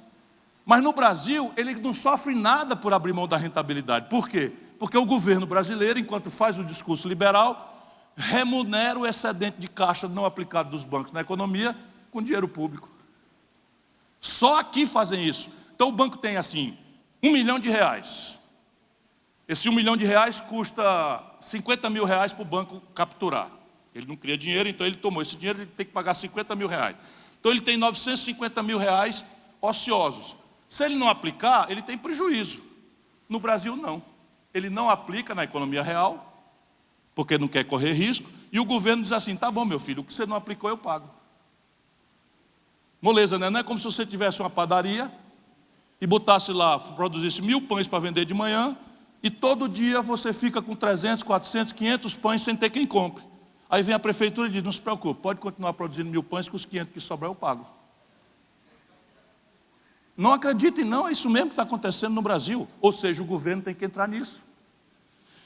Mas no Brasil, ele não sofre nada por abrir mão da rentabilidade. Por quê? Porque o governo brasileiro, enquanto faz o discurso liberal, remunera o excedente de caixa não aplicado dos bancos na economia com dinheiro público. Só aqui fazem isso. Então o banco tem assim, R$1 milhão. Esse R$1 milhão custa R$50 mil para o banco capturar. Ele não cria dinheiro, então ele tomou esse dinheiro, ele tem que pagar R$50 mil. Então ele tem R$950 mil ociosos. Se ele não aplicar, ele tem prejuízo. No Brasil não. Ele não aplica na economia real, porque não quer correr risco, e o governo diz assim, tá bom meu filho, o que você não aplicou eu pago. Moleza, né? Não é como se você tivesse uma padaria e botasse lá, produzisse 1000 pães para vender de manhã, e todo dia você fica com 300, 400, 500 pães sem ter quem compre. Aí vem a prefeitura e diz, não se preocupe, pode continuar produzindo 1000 pães, que os 500 que sobrar eu pago. Não acreditem não, é isso mesmo que está acontecendo no Brasil. Ou seja, o governo tem que entrar nisso.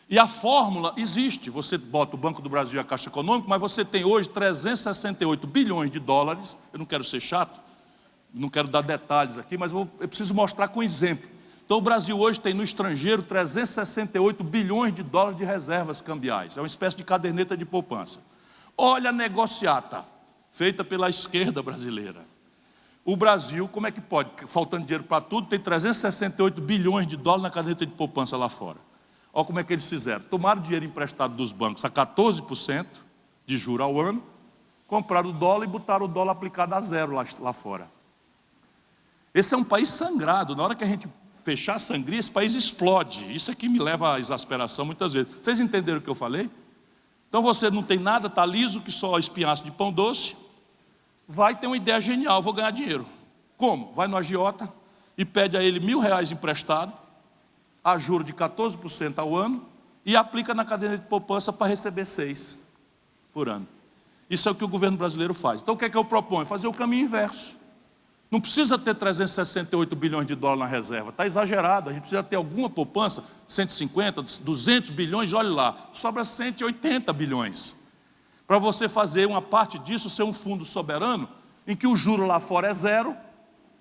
E a fórmula existe, você bota o Banco do Brasil e a Caixa Econômica, mas você tem hoje 368 bilhões de dólares, eu não quero ser chato, não quero dar detalhes aqui, mas eu preciso mostrar com exemplo. Então o Brasil hoje tem no estrangeiro 368 bilhões de dólares de reservas cambiais, é uma espécie de caderneta de poupança. Olha a negociata, feita pela esquerda brasileira. O Brasil, como é que pode, faltando dinheiro para tudo, tem 368 bilhões de dólares na caderneta de poupança lá fora. Olha como é que eles fizeram. Tomaram dinheiro emprestado dos bancos a 14% de juros ao ano, compraram o dólar e botaram o dólar aplicado a 0 lá fora. Esse é um país sangrado. Na hora que a gente fechar a sangria, esse país explode. Isso aqui me leva à exasperação muitas vezes. Vocês entenderam o que eu falei? Então você não tem nada, está liso, que só espinhaço de pão doce, vai ter uma ideia genial, vou ganhar dinheiro. Como? Vai no agiota e pede a ele R$1.000 emprestado, a juro de 14% ao ano, e aplica na caderneta de poupança para receber 6 por ano. Isso é o que o governo brasileiro faz. Então o que é que eu proponho? Fazer o caminho inverso. Não precisa ter 368 bilhões de dólares na reserva, está exagerado. A gente precisa ter alguma poupança, 150, 200 bilhões, olhe lá, sobra 180 bilhões. Para você fazer uma parte disso ser um fundo soberano, em que o juro lá fora é zero,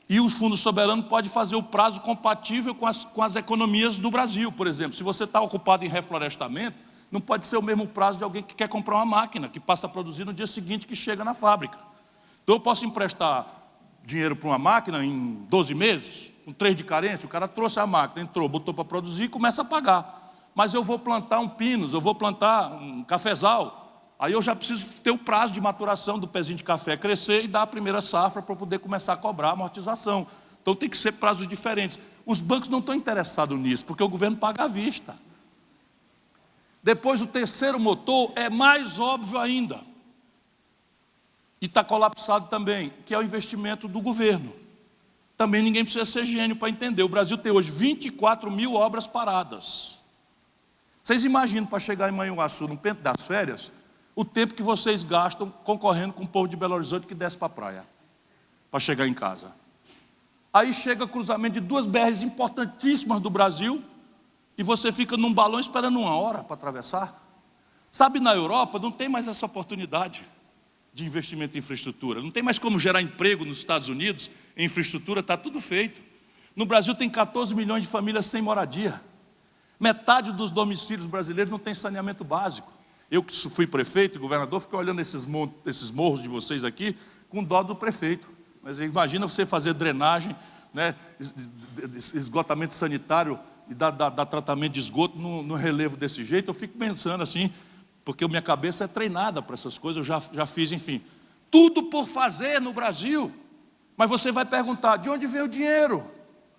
e o fundo soberano pode fazer o prazo compatível com as economias do Brasil. Por exemplo, se você está ocupado em reflorestamento, não pode ser o mesmo prazo de alguém que quer comprar uma máquina, que passa a produzir no dia seguinte que chega na fábrica. Então eu posso emprestar dinheiro para uma máquina em 12 meses, com 3 de carência, o cara trouxe a máquina, entrou, botou para produzir e começa a pagar. Mas eu vou plantar um pinus, eu vou plantar um cafezal, aí eu já preciso ter o prazo de maturação do pezinho de café crescer e dar a primeira safra para poder começar a cobrar a amortização. Então tem que ser prazos diferentes. Os bancos não estão interessados nisso, porque o governo paga à vista. Depois o terceiro motor é mais óbvio ainda. E está colapsado também, que é o investimento do governo. Também ninguém precisa ser gênio para entender. O Brasil tem hoje 24 mil obras paradas. Vocês imaginam, para chegar em Manhuaçu, no tempo das férias, o tempo que vocês gastam concorrendo com o povo de Belo Horizonte que desce para a praia, para chegar em casa. Aí chega o cruzamento de duas BRs importantíssimas do Brasil, e você fica num balão esperando 1 hora para atravessar. Sabe, na Europa não tem mais essa oportunidade de investimento em infraestrutura. Não tem mais como gerar emprego nos Estados Unidos, em infraestrutura, está tudo feito. No Brasil tem 14 milhões de famílias sem moradia. Metade dos domicílios brasileiros não tem saneamento básico. Eu que fui prefeito e governador, fiquei olhando esses morros de vocês aqui, com dó do prefeito. Mas imagina você fazer drenagem, né, esgotamento sanitário e dar tratamento de esgoto no relevo desse jeito. Eu fico pensando assim, porque a minha cabeça é treinada para essas coisas, eu já fiz, enfim. Tudo por fazer no Brasil. Mas você vai perguntar, de onde vem o dinheiro?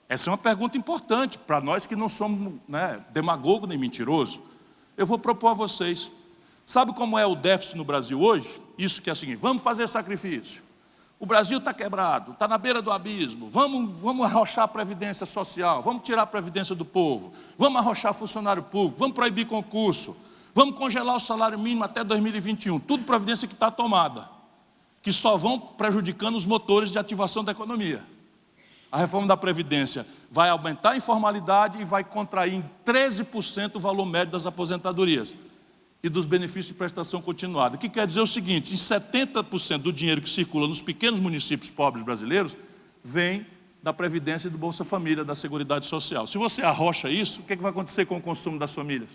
Essa é uma pergunta importante para nós que não somos, né, demagogo nem mentiroso. Eu vou propor a vocês. Sabe como é o déficit no Brasil hoje? Isso que é o seguinte, vamos fazer sacrifício. O Brasil está quebrado, está na beira do abismo, vamos arrochar a Previdência Social, vamos tirar a Previdência do povo, vamos arrochar funcionário público, vamos proibir concurso, vamos congelar o salário mínimo até 2021, tudo providência que está tomada, que só vão prejudicando os motores de ativação da economia. A reforma da Previdência vai aumentar a informalidade e vai contrair em 13% o valor médio das aposentadorias e dos benefícios de prestação continuada. O que quer dizer o seguinte, em 70% do dinheiro que circula nos pequenos municípios pobres brasileiros, vem da Previdência e do Bolsa Família, da Seguridade Social. Se você arrocha isso, o que vai acontecer com o consumo das famílias?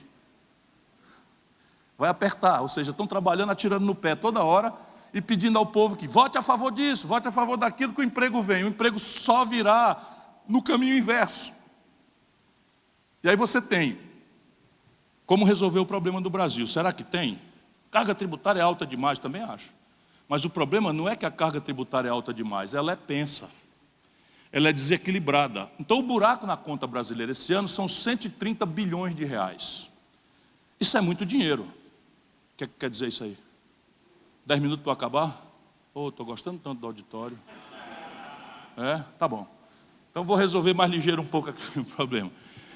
Vai apertar, ou seja, estão trabalhando, atirando no pé toda hora e pedindo ao povo que vote a favor disso, vote a favor daquilo, que o emprego vem. O emprego só virá no caminho inverso. E aí você tem como resolver o problema do Brasil. Será que tem? Carga tributária é alta demais, também acho. Mas o problema não é que a carga tributária é alta demais, ela é tensa. Ela é desequilibrada. Então o buraco na conta brasileira esse ano são 130 bilhões de reais. Isso é muito dinheiro. O que quer dizer isso aí? 10 minutos para acabar? Estou gostando tanto do auditório. Tá bom. Então vou resolver mais ligeiro um pouco aqui o problema.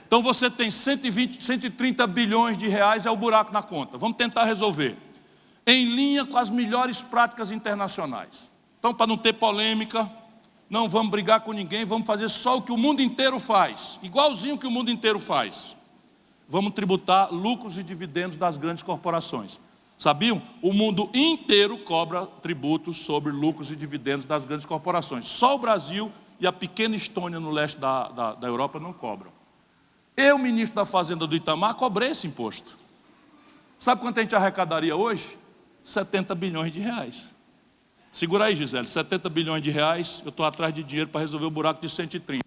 Então você tem 130 bilhões de reais, é o buraco na conta. Vamos tentar resolver. Em linha com as melhores práticas internacionais. Então, para não ter polêmica, não vamos brigar com ninguém, vamos fazer só o que o mundo inteiro faz. Igualzinho que o mundo inteiro faz. Vamos tributar lucros e dividendos das grandes corporações. Sabiam? O mundo inteiro cobra tributos sobre lucros e dividendos das grandes corporações. Só o Brasil e a pequena Estônia no leste da Europa não cobram. Eu, ministro da Fazenda do Itamar, cobrei esse imposto. Sabe quanto a gente arrecadaria hoje? 70 bilhões de reais. Segura aí, Gisele, 70 bilhões de reais, eu estou atrás de dinheiro para resolver o buraco de 130.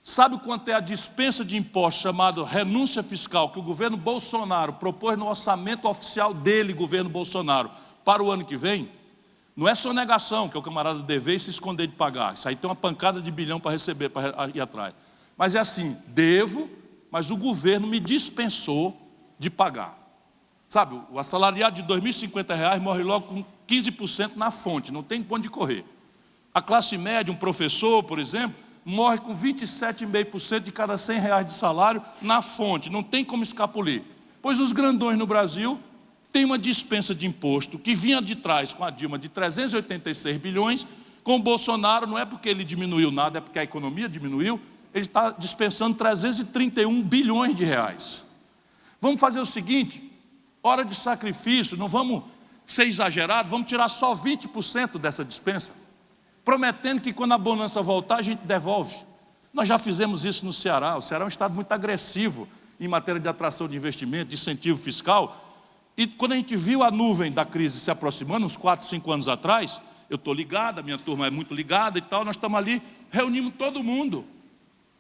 Sabe quanto é a dispensa de impostos chamada renúncia fiscal que o governo Bolsonaro propôs no orçamento oficial dele, governo Bolsonaro, para o ano que vem? Não é sonegação, que é o camarada dever e se esconder de pagar. Isso aí tem uma pancada de bilhão para receber, para ir atrás. Mas é assim, devo, mas o governo me dispensou de pagar. Sabe, o assalariado de R$ 2.050 morre logo com 15% na fonte, não tem onde correr. A classe média, um professor, por exemplo, morre com 27,5% de cada R$100 de salário na fonte, não tem como escapulir. Pois os grandões no Brasil têm uma dispensa de imposto que vinha de trás com a Dilma de 386 bilhões, Com o Bolsonaro, não é porque ele diminuiu nada, é porque a economia diminuiu, ele está dispensando 331 bilhões de reais. Vamos fazer o seguinte, hora de sacrifício, não vamos ser exagerados, vamos tirar só 20% dessa dispensa, prometendo que quando a bonança voltar, a gente devolve. Nós já fizemos isso no Ceará. O Ceará é um estado muito agressivo em matéria de atração de investimento, de incentivo fiscal. E quando a gente viu a nuvem da crise se aproximando, uns 4, 5 anos atrás, eu estou ligado, a minha turma é muito ligada e tal, nós estamos ali, reunimos todo mundo.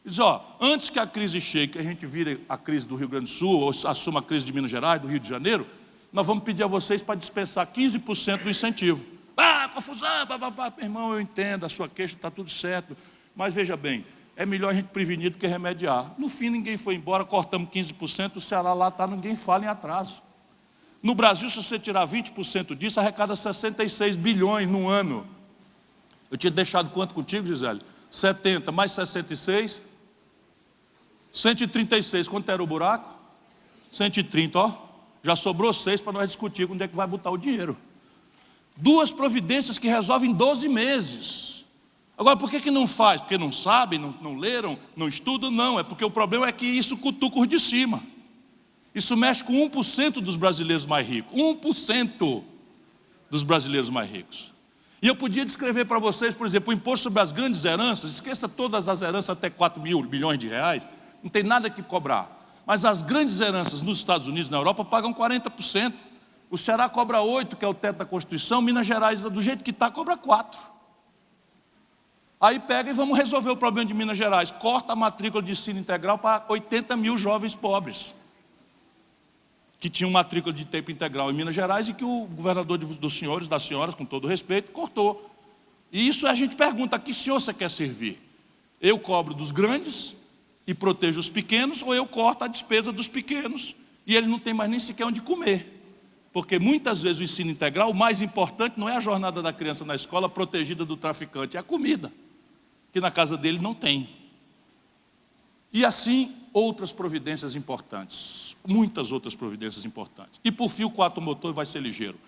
Diz, antes que a crise chegue, que a gente vire a crise do Rio Grande do Sul, ou assuma a crise de Minas Gerais, do Rio de Janeiro, nós vamos pedir a vocês para dispensar 15% do incentivo. Confusão, bababá. Meu irmão, eu entendo, a sua queixa está tudo certo, mas veja bem, é melhor a gente prevenir do que remediar. No fim, ninguém foi embora, cortamos 15%, o Ceará lá está, ninguém fala em atraso. No Brasil, se você tirar 20% disso, arrecada 66 bilhões no ano. Eu tinha deixado quanto contigo, Gisele? 70 mais 66, 136. Quanto era o buraco? 130, já sobrou 6 para nós discutir onde é que vai botar o dinheiro. 2 providências que resolvem em 12 meses. Agora, por que não faz? Porque não sabem, não leram, não estudam? Não, é porque o problema é que isso cutuca os de cima. Isso mexe com 1% dos brasileiros mais ricos. 1% dos brasileiros mais ricos. E eu podia descrever para vocês, por exemplo, o imposto sobre as grandes heranças. Esqueça todas as heranças até 4 mil bilhões de reais. Não tem nada que cobrar. Mas as grandes heranças nos Estados Unidos e na Europa pagam 40%. O Ceará cobra 8%, que é o teto da Constituição. Minas Gerais, do jeito que está, cobra 4%. Aí pega e vamos resolver o problema de Minas Gerais. Corta a matrícula de ensino integral para 80 mil jovens pobres, que tinham matrícula de tempo integral em Minas Gerais e que o governador dos senhores, das senhoras, com todo respeito, cortou. E isso a gente pergunta, a que senhor você quer servir? Eu cobro dos grandes e protejo os pequenos, ou eu corto a despesa dos pequenos e eles não têm mais nem sequer onde comer? Porque muitas vezes o ensino integral, o mais importante não é a jornada da criança na escola protegida do traficante, é a comida, que na casa dele não tem. E assim, outras providências importantes, muitas outras providências importantes. E por fim, o 4 motor vai ser ligeiro.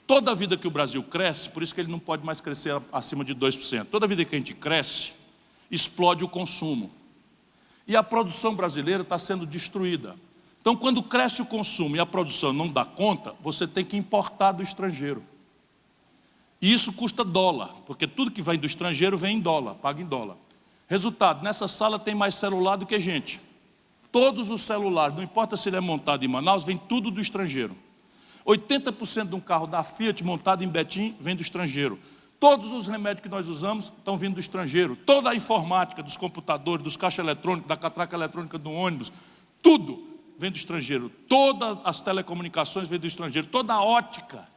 Toda vida que o Brasil cresce, por isso que ele não pode mais crescer acima de 2%, toda vida que a gente cresce, explode o consumo. E a produção brasileira está sendo destruída. Então, quando cresce o consumo e a produção não dá conta, você tem que importar do estrangeiro. E isso custa dólar, porque tudo que vem do estrangeiro vem em dólar, paga em dólar. Resultado, nessa sala tem mais celular do que gente. Todos os celulares, não importa se ele é montado em Manaus, vem tudo do estrangeiro. 80% de um carro da Fiat montado em Betim vem do estrangeiro. Todos os remédios que nós usamos estão vindo do estrangeiro. Toda a informática dos computadores, dos caixas eletrônicos, da catraca eletrônica do ônibus, tudo vem do estrangeiro. Todas as telecomunicações vêm do estrangeiro. Toda a ótica,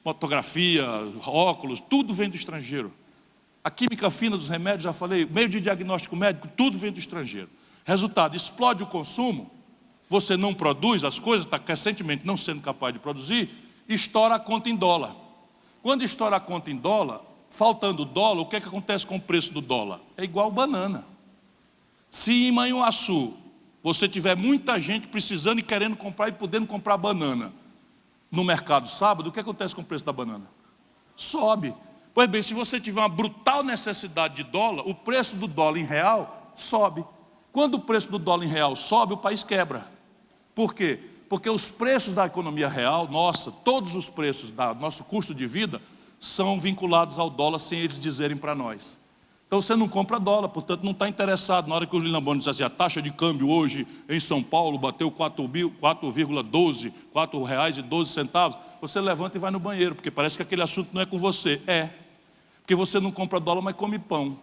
fotografia, óculos, tudo vem do estrangeiro. A química fina dos remédios, já falei, meio de diagnóstico médico, tudo vem do estrangeiro. Resultado, explode o consumo, você não produz as coisas, está recentemente não sendo capaz de produzir, estoura a conta em dólar. Quando estoura a conta em dólar, faltando dólar, o que acontece com o preço do dólar? É igual banana. Se em Manhuaçu você tiver muita gente precisando e querendo comprar e podendo comprar banana no mercado sábado, o que acontece com o preço da banana? Sobe. Pois bem, se você tiver uma brutal necessidade de dólar, o preço do dólar em real sobe. Quando o preço do dólar em real sobe, o país quebra. Por quê? Porque os preços da economia real, todos os preços do nosso custo de vida, são vinculados ao dólar sem eles dizerem para nós. Então você não compra dólar, portanto não está interessado. Na hora que o Lilamboni diz assim, a taxa de câmbio hoje em São Paulo bateu 4,12, R$4,12, você levanta e vai no banheiro, porque parece que aquele assunto não é com você. É, porque você não compra dólar, mas come pão.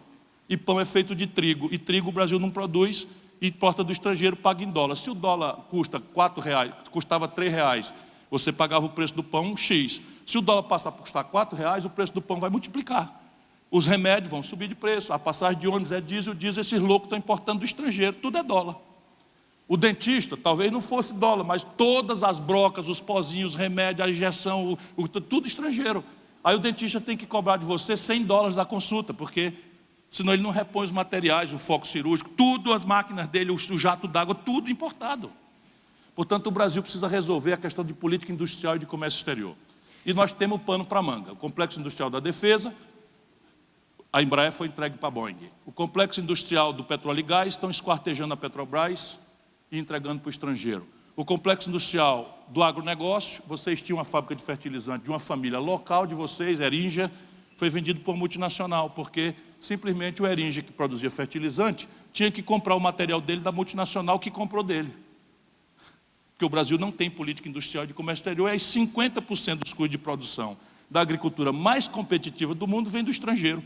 E pão é feito de trigo, e trigo o Brasil não produz, e importa do estrangeiro, paga em dólar. Se o dólar custa R$4, custava R$3, você pagava o preço do pão X. Se o dólar passar a custar R$4, o preço do pão vai multiplicar. Os remédios vão subir de preço, a passagem de ônibus é diesel, esses loucos estão importando do estrangeiro, tudo é dólar. O dentista, talvez não fosse dólar, mas todas as brocas, os pozinhos, os remédios, a injeção, tudo estrangeiro. Aí o dentista tem que cobrar de você $100 da consulta, porque senão ele não repõe os materiais, o foco cirúrgico, tudo, as máquinas dele, o jato d'água, tudo importado. Portanto, o Brasil precisa resolver a questão de política industrial e de comércio exterior. E nós temos pano para manga. O Complexo Industrial da Defesa, a Embraer foi entregue para a Boeing. O complexo industrial do Petróleo e Gás estão esquartejando a Petrobras e entregando para o estrangeiro. O complexo industrial do agronegócio, vocês tinham uma fábrica de fertilizante de uma família local de vocês, Heringia, foi vendido por multinacional, porque simplesmente o Heringia, que produzia fertilizante, tinha que comprar o material dele da multinacional que comprou dele. Porque o Brasil não tem política industrial de comércio exterior, e 50% dos custos de produção da agricultura mais competitiva do mundo vem do estrangeiro.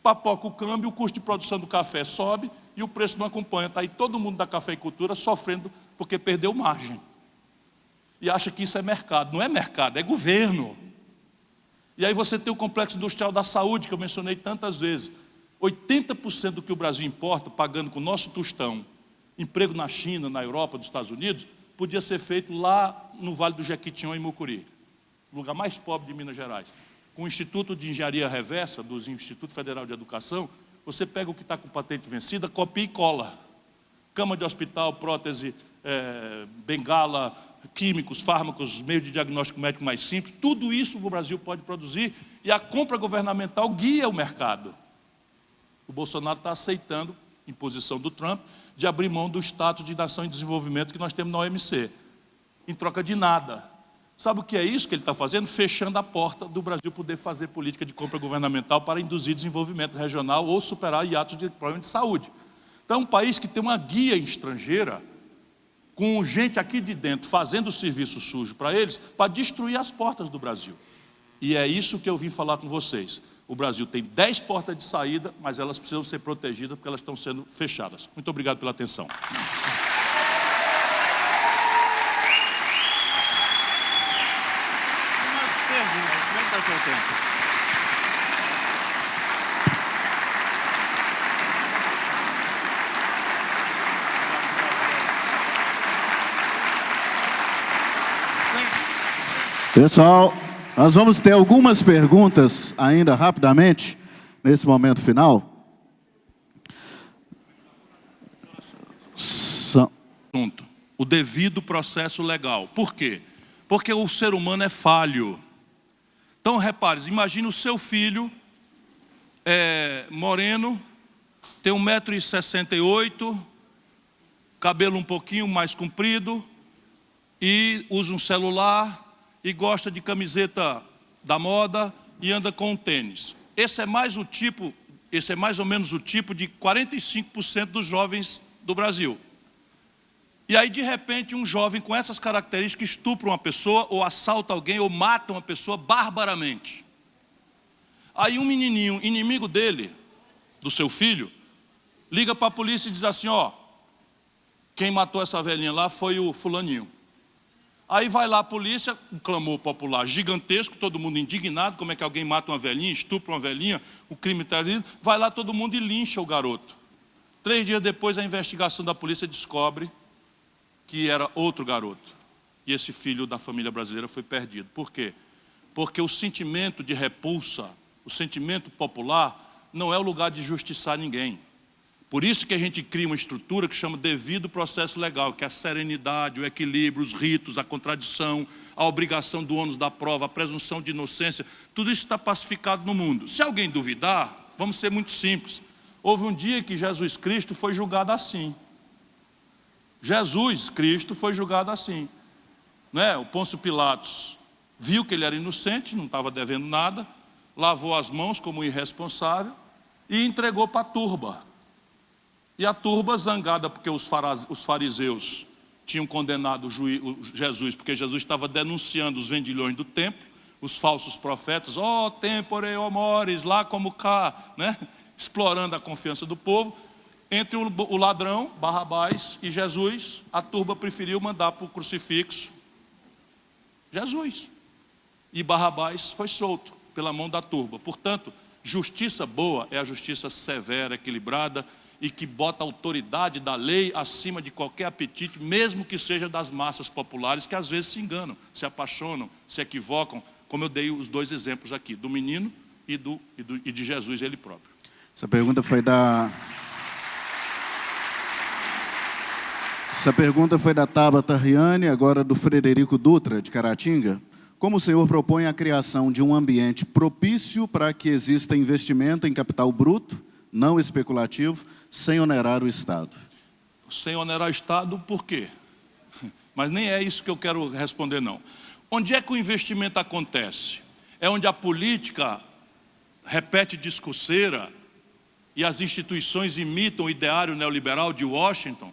Papoca o câmbio, o custo de produção do café sobe e o preço não acompanha. Está aí todo mundo da cafeicultura sofrendo porque perdeu margem. E acha que isso é mercado. Não é mercado, é governo. E aí você tem o complexo industrial da saúde, que eu mencionei tantas vezes. 80% do que o Brasil importa, pagando com o nosso tostão, emprego na China, na Europa, nos Estados Unidos, podia ser feito lá no Vale do Jequitinhonha, em Mucuri, o lugar mais pobre de Minas Gerais. Com o Instituto de Engenharia Reversa, do Instituto Federal de Educação, você pega o que está com patente vencida, copia e cola. Cama de hospital, prótese, bengala, químicos, fármacos, meio de diagnóstico médico mais simples, tudo isso o Brasil pode produzir e a compra governamental guia o mercado. O Bolsonaro está aceitando, em posição do Trump, de abrir mão do status de nação em desenvolvimento que nós temos na OMC, em troca de nada. Sabe o que é isso que ele está fazendo? Fechando a porta do Brasil poder fazer política de compra governamental para induzir desenvolvimento regional ou superar hiatos de problema de saúde. Então, é um país que tem uma guia estrangeira, com gente aqui de dentro fazendo serviço sujo para eles, para destruir as portas do Brasil. E é isso que eu vim falar com vocês. O Brasil tem 10 portas de saída, mas elas precisam ser protegidas porque elas estão sendo fechadas. Muito obrigado pela atenção. Como é que está o seu tempo? Pessoal, nós vamos ter algumas perguntas ainda rapidamente, nesse momento final. O devido processo legal. Por quê? Porque o ser humano é falho. Então, repare, imagine o seu filho, moreno, tem 1,68 m, cabelo um pouquinho mais comprido, e usa um celular, e gosta de camiseta da moda, e anda com um tênis. Esse é mais ou menos o tipo de 45% dos jovens do Brasil. E aí, de repente, um jovem com essas características estupra uma pessoa, ou assalta alguém, ou mata uma pessoa barbaramente. Aí um menininho, inimigo dele, do seu filho, liga para a polícia e diz assim, ó, quem matou essa velhinha lá foi o fulaninho. Aí vai lá a polícia, um clamor popular gigantesco, todo mundo indignado, como é que alguém mata uma velhinha, estupra uma velhinha, o crime está ali, vai lá todo mundo e lincha o garoto. 3 dias depois, a investigação da polícia descobre que era outro garoto. E esse filho da família brasileira foi perdido. Por quê? Porque o sentimento de repulsa, o sentimento popular, não é o lugar de justiçar ninguém. Por isso que a gente cria uma estrutura que chama devido processo legal, que é a serenidade, o equilíbrio, os ritos, a contradição, a obrigação do ônus da prova, a presunção de inocência, tudo isso está pacificado no mundo. Se alguém duvidar, vamos ser muito simples. Houve um dia que Jesus Cristo foi julgado assim. Jesus Cristo foi julgado assim. O Pôncio Pilatos viu que ele era inocente, não estava devendo nada, lavou as mãos como irresponsável e entregou para a turba. E a turba, zangada porque os fariseus tinham condenado Jesus, porque Jesus estava denunciando os vendilhões do templo, os falsos profetas, ó tempore, ó mores, lá como cá, explorando a confiança do povo. Entre o ladrão, Barrabás, e Jesus, a turba preferiu mandar para o crucifixo Jesus. E Barrabás foi solto pela mão da turba. Portanto, justiça boa é a justiça severa, equilibrada, e que bota a autoridade da lei acima de qualquer apetite, mesmo que seja das massas populares, que às vezes se enganam, se apaixonam, se equivocam, como eu dei os 2 exemplos aqui, do menino e de Jesus ele próprio. Essa pergunta foi da Tabata Riane, agora do Frederico Dutra, de Caratinga. como o senhor propõe a criação de um ambiente propício para que exista investimento em capital bruto, não especulativo, sem onerar o Estado? Sem onerar o Estado, por quê? Mas nem é isso que eu quero responder, não. Onde é que o investimento acontece? É onde a política repete discurseira e as instituições imitam o ideário neoliberal de Washington,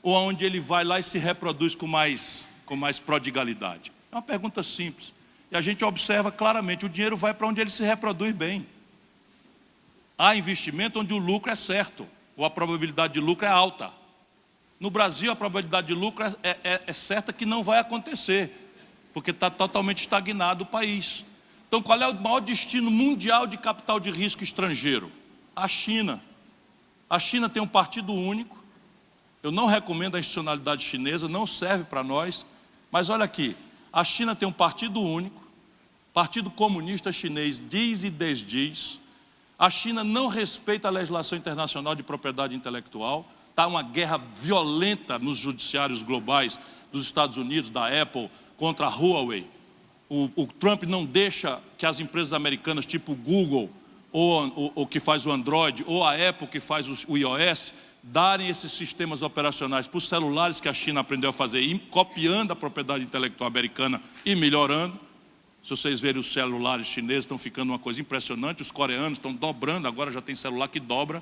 ou onde ele vai lá e se reproduz com mais prodigalidade? É uma pergunta simples. E a gente observa claramente, o dinheiro vai para onde ele se reproduz bem. Há investimento onde o lucro é certo, ou a probabilidade de lucro é alta. No Brasil, a probabilidade de lucro é certa que não vai acontecer, porque está totalmente estagnado o país. Então, qual é o maior destino mundial de capital de risco estrangeiro? A China. A China tem um partido único. Eu não recomendo a institucionalidade chinesa, não serve para nós. Mas olha aqui, a China tem um partido único, Partido Comunista Chinês diz e desdiz. A China não respeita a legislação internacional de propriedade intelectual. Está uma guerra violenta nos judiciários globais dos Estados Unidos, da Apple, contra a Huawei. O Trump não deixa que as empresas americanas, tipo o Google, ou que faz o Android, ou a Apple, que faz o iOS, darem esses sistemas operacionais para os celulares que a China aprendeu a fazer, copiando a propriedade intelectual americana e melhorando. Se vocês verem os celulares chineses, estão ficando uma coisa impressionante. Os coreanos estão dobrando, agora já tem celular que dobra,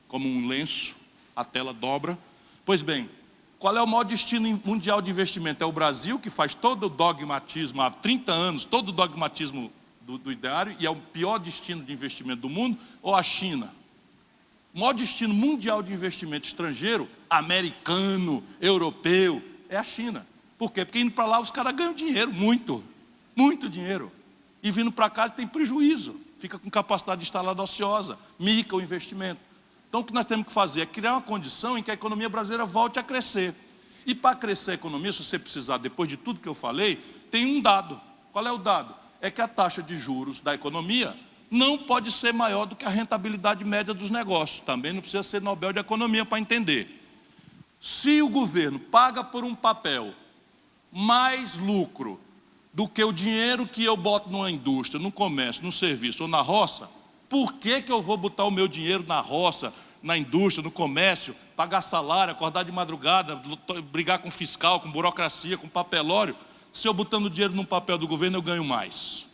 como um lenço, a tela dobra. Pois bem, qual é o maior destino mundial de investimento? É o Brasil, que faz todo o dogmatismo há 30 anos, todo o dogmatismo do ideário, e é o pior destino de investimento do mundo, ou a China? O maior destino mundial de investimento estrangeiro, americano, europeu, é a China. Por quê? Porque indo para lá os caras ganham dinheiro, muito dinheiro. E vindo para cá tem prejuízo, fica com capacidade instalada ociosa, mica o investimento. Então o que nós temos que fazer é criar uma condição em que a economia brasileira volte a crescer. E para crescer a economia, se você precisar, depois de tudo que eu falei, tem um dado. Qual é o dado? É que a taxa de juros da economia não pode ser maior do que a rentabilidade média dos negócios. Também não precisa ser Nobel de Economia para entender. Se o governo paga por um papel mais lucro do que o dinheiro que eu boto numa indústria, no comércio, no serviço ou na roça, por que eu vou botar o meu dinheiro na roça, na indústria, no comércio, pagar salário, acordar de madrugada, brigar com fiscal, com burocracia, com papelório, se eu botando dinheiro num papel do governo eu ganho mais?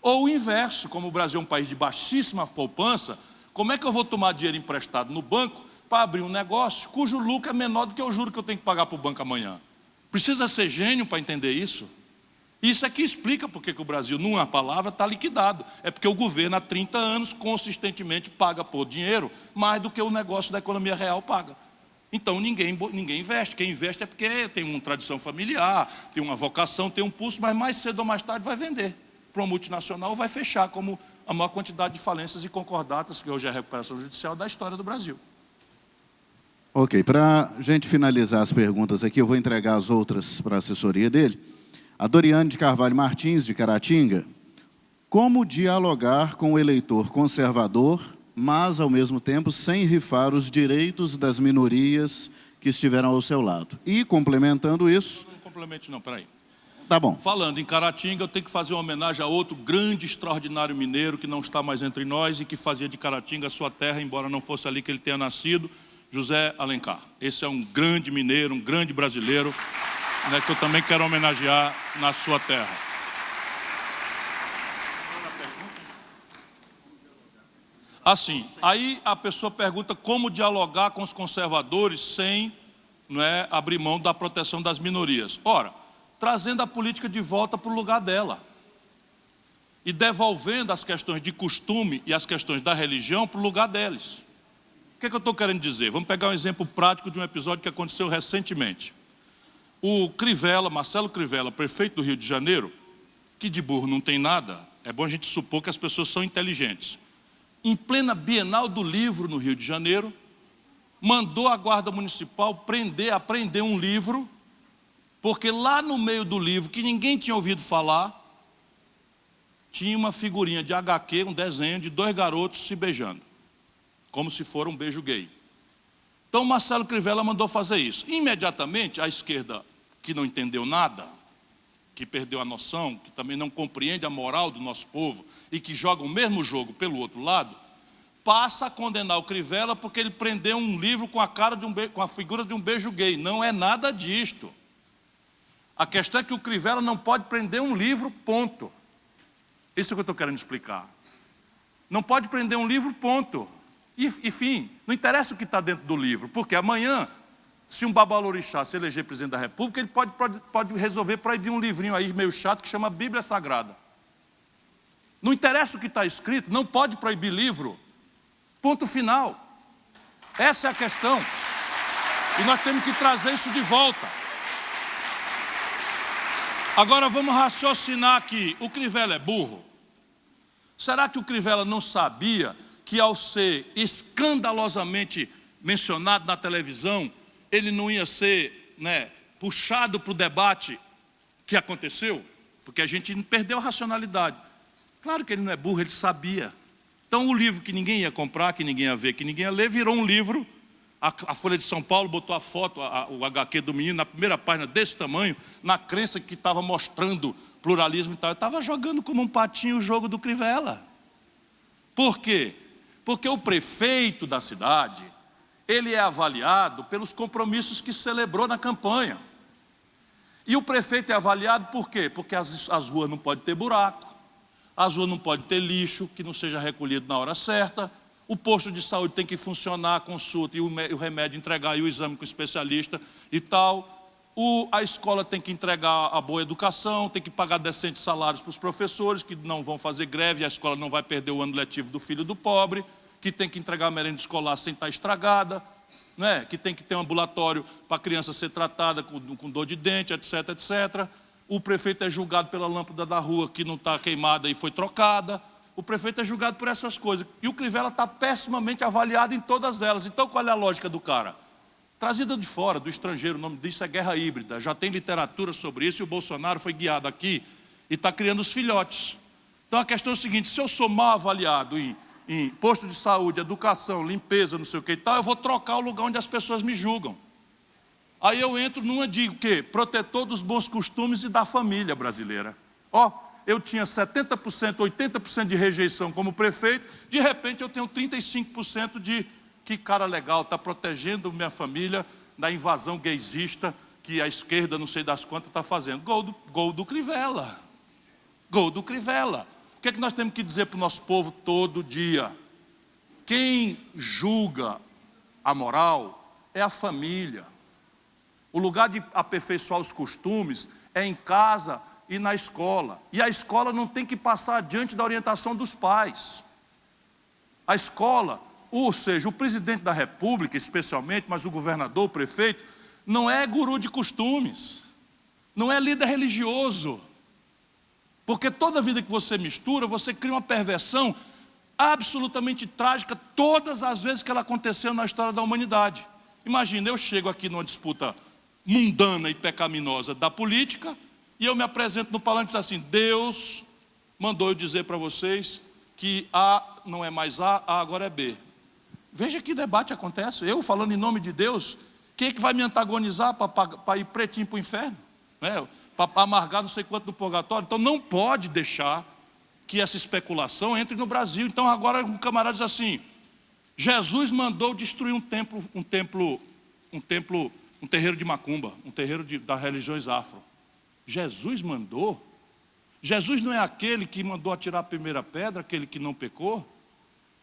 Ou o inverso, como o Brasil é um país de baixíssima poupança, como é que eu vou tomar dinheiro emprestado no banco para abrir um negócio cujo lucro é menor do que o juro que eu tenho que pagar para o banco amanhã? Precisa ser gênio para entender isso? Isso é que explica porque que o Brasil, numa palavra, está liquidado. É porque o governo, há 30 anos, consistentemente paga por dinheiro mais do que o negócio da economia real paga. Então, ninguém investe. Quem investe é porque tem uma tradição familiar, tem uma vocação, tem um pulso, mas mais cedo ou mais tarde vai vender para uma multinacional, vai fechar, como a maior quantidade de falências e concordatas, que hoje é a recuperação judicial, da história do Brasil. Ok, para a gente finalizar as perguntas aqui, eu vou entregar as outras para a assessoria dele. A Doriane de Carvalho Martins, de Caratinga: como dialogar com o eleitor conservador, mas, ao mesmo tempo, sem rifar os direitos das minorias que estiveram ao seu lado? E, complementando isso... Não complemente não, peraí. Tá bom. Falando em Caratinga, eu tenho que fazer uma homenagem a outro grande, extraordinário mineiro que não está mais entre nós e que fazia de Caratinga a sua terra, embora não fosse ali que ele tenha nascido, José Alencar. Esse é um grande mineiro, um grande brasileiro, né, que eu também quero homenagear na sua terra. Assim, aí a pessoa pergunta como dialogar com os conservadores sem, não é, abrir mão da proteção das minorias. Ora, trazendo a política de volta para o lugar dela e devolvendo as questões de costume e as questões da religião para o lugar deles. O que é que eu estou querendo dizer? Vamos pegar um exemplo prático de um episódio que aconteceu recentemente. O Crivella, Marcelo Crivella, prefeito do Rio de Janeiro, que de burro não tem nada, é bom a gente supor que as pessoas são inteligentes. Em plena Bienal do Livro no Rio de Janeiro, mandou a Guarda Municipal apreender um livro, porque lá no meio do livro, que ninguém tinha ouvido falar, tinha uma figurinha de HQ, um desenho de dois garotos se beijando, como se for um beijo gay. Então Marcelo Crivella mandou fazer isso. Imediatamente, a esquerda, que não entendeu nada, que perdeu a noção, que também não compreende a moral do nosso povo e que joga o mesmo jogo pelo outro lado, passa a condenar o Crivella porque ele prendeu um livro com a com a figura de um beijo gay. Não é nada disto. A questão é que o Crivella não pode prender um livro, ponto. Isso é o que eu estou querendo explicar. Não pode prender um livro, ponto. Enfim, não interessa o que está dentro do livro, porque amanhã, se um babalorixá se eleger presidente da República, ele pode resolver proibir um livrinho aí meio chato que chama Bíblia Sagrada. Não interessa o que está escrito, não pode proibir livro. Ponto final. Essa é a questão. E nós temos que trazer isso de volta. Agora vamos raciocinar aqui. O Crivella é burro? Será que o Crivella não sabia que ao ser escandalosamente mencionado na televisão, ele não ia ser, puxado para o debate que aconteceu? Porque a gente perdeu a racionalidade. Claro que ele não é burro, ele sabia. Então o livro que ninguém ia comprar, que ninguém ia ver, que ninguém ia ler, virou um livro. A Folha de São Paulo botou a foto, o HQ do menino, na primeira página desse tamanho, na crença que estava mostrando pluralismo e tal. Estava jogando como um patinho o jogo do Crivella. Por quê? Porque o prefeito da cidade, ele é avaliado pelos compromissos que celebrou na campanha. E o prefeito é avaliado por quê? Porque as ruas não podem ter buraco, as ruas não podem ter lixo que não seja recolhido na hora certa, o posto de saúde tem que funcionar, a consulta e o remédio entregar e o exame com o especialista e tal. A escola tem que entregar a boa educação, tem que pagar decentes salários para os professores, que não vão fazer greve, a escola não vai perder o ano letivo do filho do pobre, que tem que entregar a merenda escolar sem estar estragada, que tem que ter um ambulatório para a criança ser tratada com dor de dente, etc, etc. O prefeito é julgado pela lâmpada da rua que não está queimada e foi trocada. O prefeito é julgado por essas coisas. E o Crivella está pessimamente avaliado em todas elas. Então qual é a lógica do cara? Trazida de fora, do estrangeiro, o nome disso é guerra híbrida. Já tem literatura sobre isso e o Bolsonaro foi guiado aqui e está criando os filhotes. Então a questão é o seguinte: se eu sou mal avaliado em posto de saúde, educação, limpeza, não sei o que e tal, eu vou trocar o lugar onde as pessoas me julgam. Aí eu entro numa de o quê? Protetor dos bons costumes e da família brasileira. Eu tinha 70%, 80% de rejeição como prefeito, de repente eu tenho 35% de que cara legal, está protegendo minha família da invasão gaysista que a esquerda, não sei das quantas, está fazendo. Gol do Crivella. Gol do Crivella. O que é que nós temos que dizer para o nosso povo todo dia? Quem julga a moral é a família. O lugar de aperfeiçoar os costumes é em casa e na escola. E a escola não tem que passar adiante da orientação dos pais. A escola, ou seja, o presidente da República especialmente, mas o governador, o prefeito, não é guru de costumes, não é líder religioso. Porque toda vida que você mistura, você cria uma perversão absolutamente trágica todas as vezes que ela aconteceu na história da humanidade. Imagina, eu chego aqui numa disputa mundana e pecaminosa da política e eu me apresento no palanque e diz assim: Deus mandou eu dizer para vocês que A não é mais A agora é B. Veja que debate acontece. Eu falando em nome de Deus, quem é que vai me antagonizar para ir pretinho para o inferno? Para amargar não sei quanto no purgatório? Então não pode deixar que essa especulação entre no Brasil. Então agora um camarada diz assim: Jesus mandou destruir um terreiro de macumba, um terreiro das religiões afro. Jesus mandou? Jesus não é aquele que mandou atirar a primeira pedra, aquele que não pecou?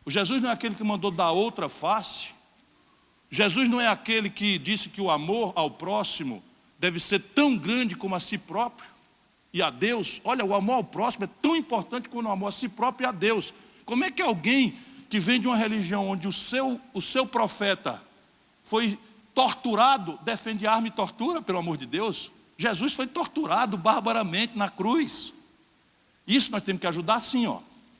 O Jesus não é aquele que mandou dar outra face? Jesus não é aquele que disse que o amor ao próximo deve ser tão grande como a si próprio e a Deus? Olha, o amor ao próximo é tão importante quanto o amor a si próprio e a Deus. Como é que alguém que vem de uma religião onde o seu profeta foi torturado, defende arma e tortura, pelo amor de Deus? Jesus foi torturado barbaramente na cruz. Isso nós temos que ajudar sim,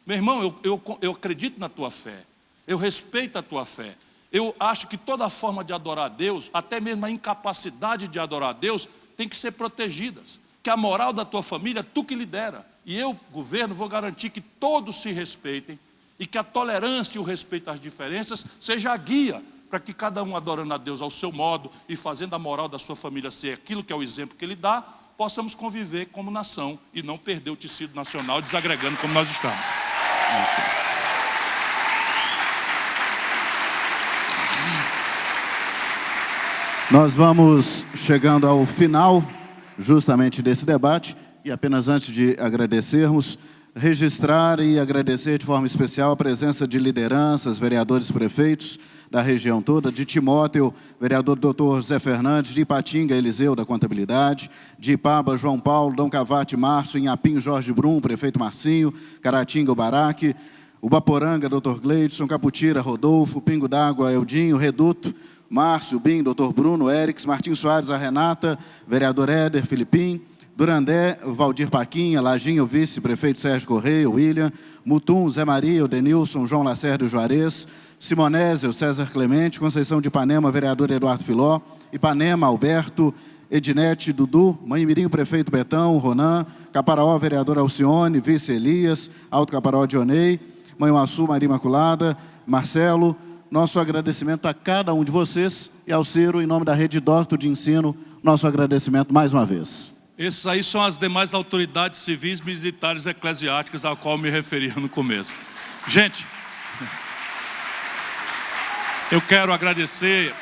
Meu irmão, eu acredito na tua fé, eu respeito a tua fé. Eu acho que toda forma de adorar a Deus, até mesmo a incapacidade de adorar a Deus, tem que ser protegidas. Que a moral da tua família é tu que lidera. E eu, governo, vou garantir que todos se respeitem e que a tolerância e o respeito às diferenças seja a guia para que cada um adorando a Deus ao seu modo e fazendo a moral da sua família ser aquilo que é o exemplo que ele dá, possamos conviver como nação e não perder o tecido nacional desagregando como nós estamos. Nós vamos chegando ao final justamente desse debate e apenas antes de agradecermos, registrar e agradecer de forma especial a presença de lideranças, vereadores, prefeitos da região toda, de Timóteo, vereador Dr. José Fernandes, de Ipatinga, Eliseu, da Contabilidade, de Ipaba, João Paulo, Dom Cavate, Márcio, Inhapim, Jorge Brum, prefeito Marcinho, Caratinga, o Baraque, Ubaporanga, Dr. Gleidson, Caputira, Rodolfo, Pingo d'Água, Eudinho, Reduto, Márcio, Bim, Dr. Bruno, Erics, Martins Soares, a Renata, vereador Éder, Filipim, Durandé, Valdir Paquinha, Lajinho, vice-prefeito Sérgio Correia, William, Mutum, Zé Maria, Denilson, João Lacerda Juarez, Simonésio, César Clemente, Conceição de Ipanema, vereador Eduardo Filó, Ipanema, Alberto, Ednete, Dudu, Manhimirim, prefeito Betão, Ronan, Caparaó, vereador Alcione, vice Elias, Alto Caparaó, Dionei, Manhuaçu, Maria Imaculada, Marcelo. Nosso agradecimento a cada um de vocês e ao Ciro, em nome da Rede Docto de Ensino, nosso agradecimento mais uma vez. Esses aí são as demais autoridades civis, militares e eclesiásticas ao qual me referia no começo. Gente, eu quero agradecer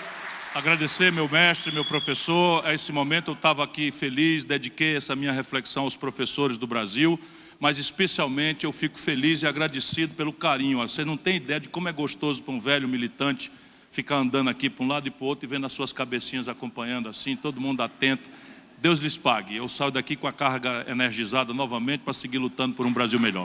meu mestre, meu professor. A esse momento eu estava aqui feliz, dediquei essa minha reflexão aos professores do Brasil, mas especialmente eu fico feliz e agradecido pelo carinho. Você não tem ideia de como é gostoso para um velho militante ficar andando aqui para um lado e para o outro e vendo as suas cabecinhas acompanhando assim, todo mundo atento. Deus lhes pague. Eu saio daqui com a carga energizada novamente para seguir lutando por um Brasil melhor.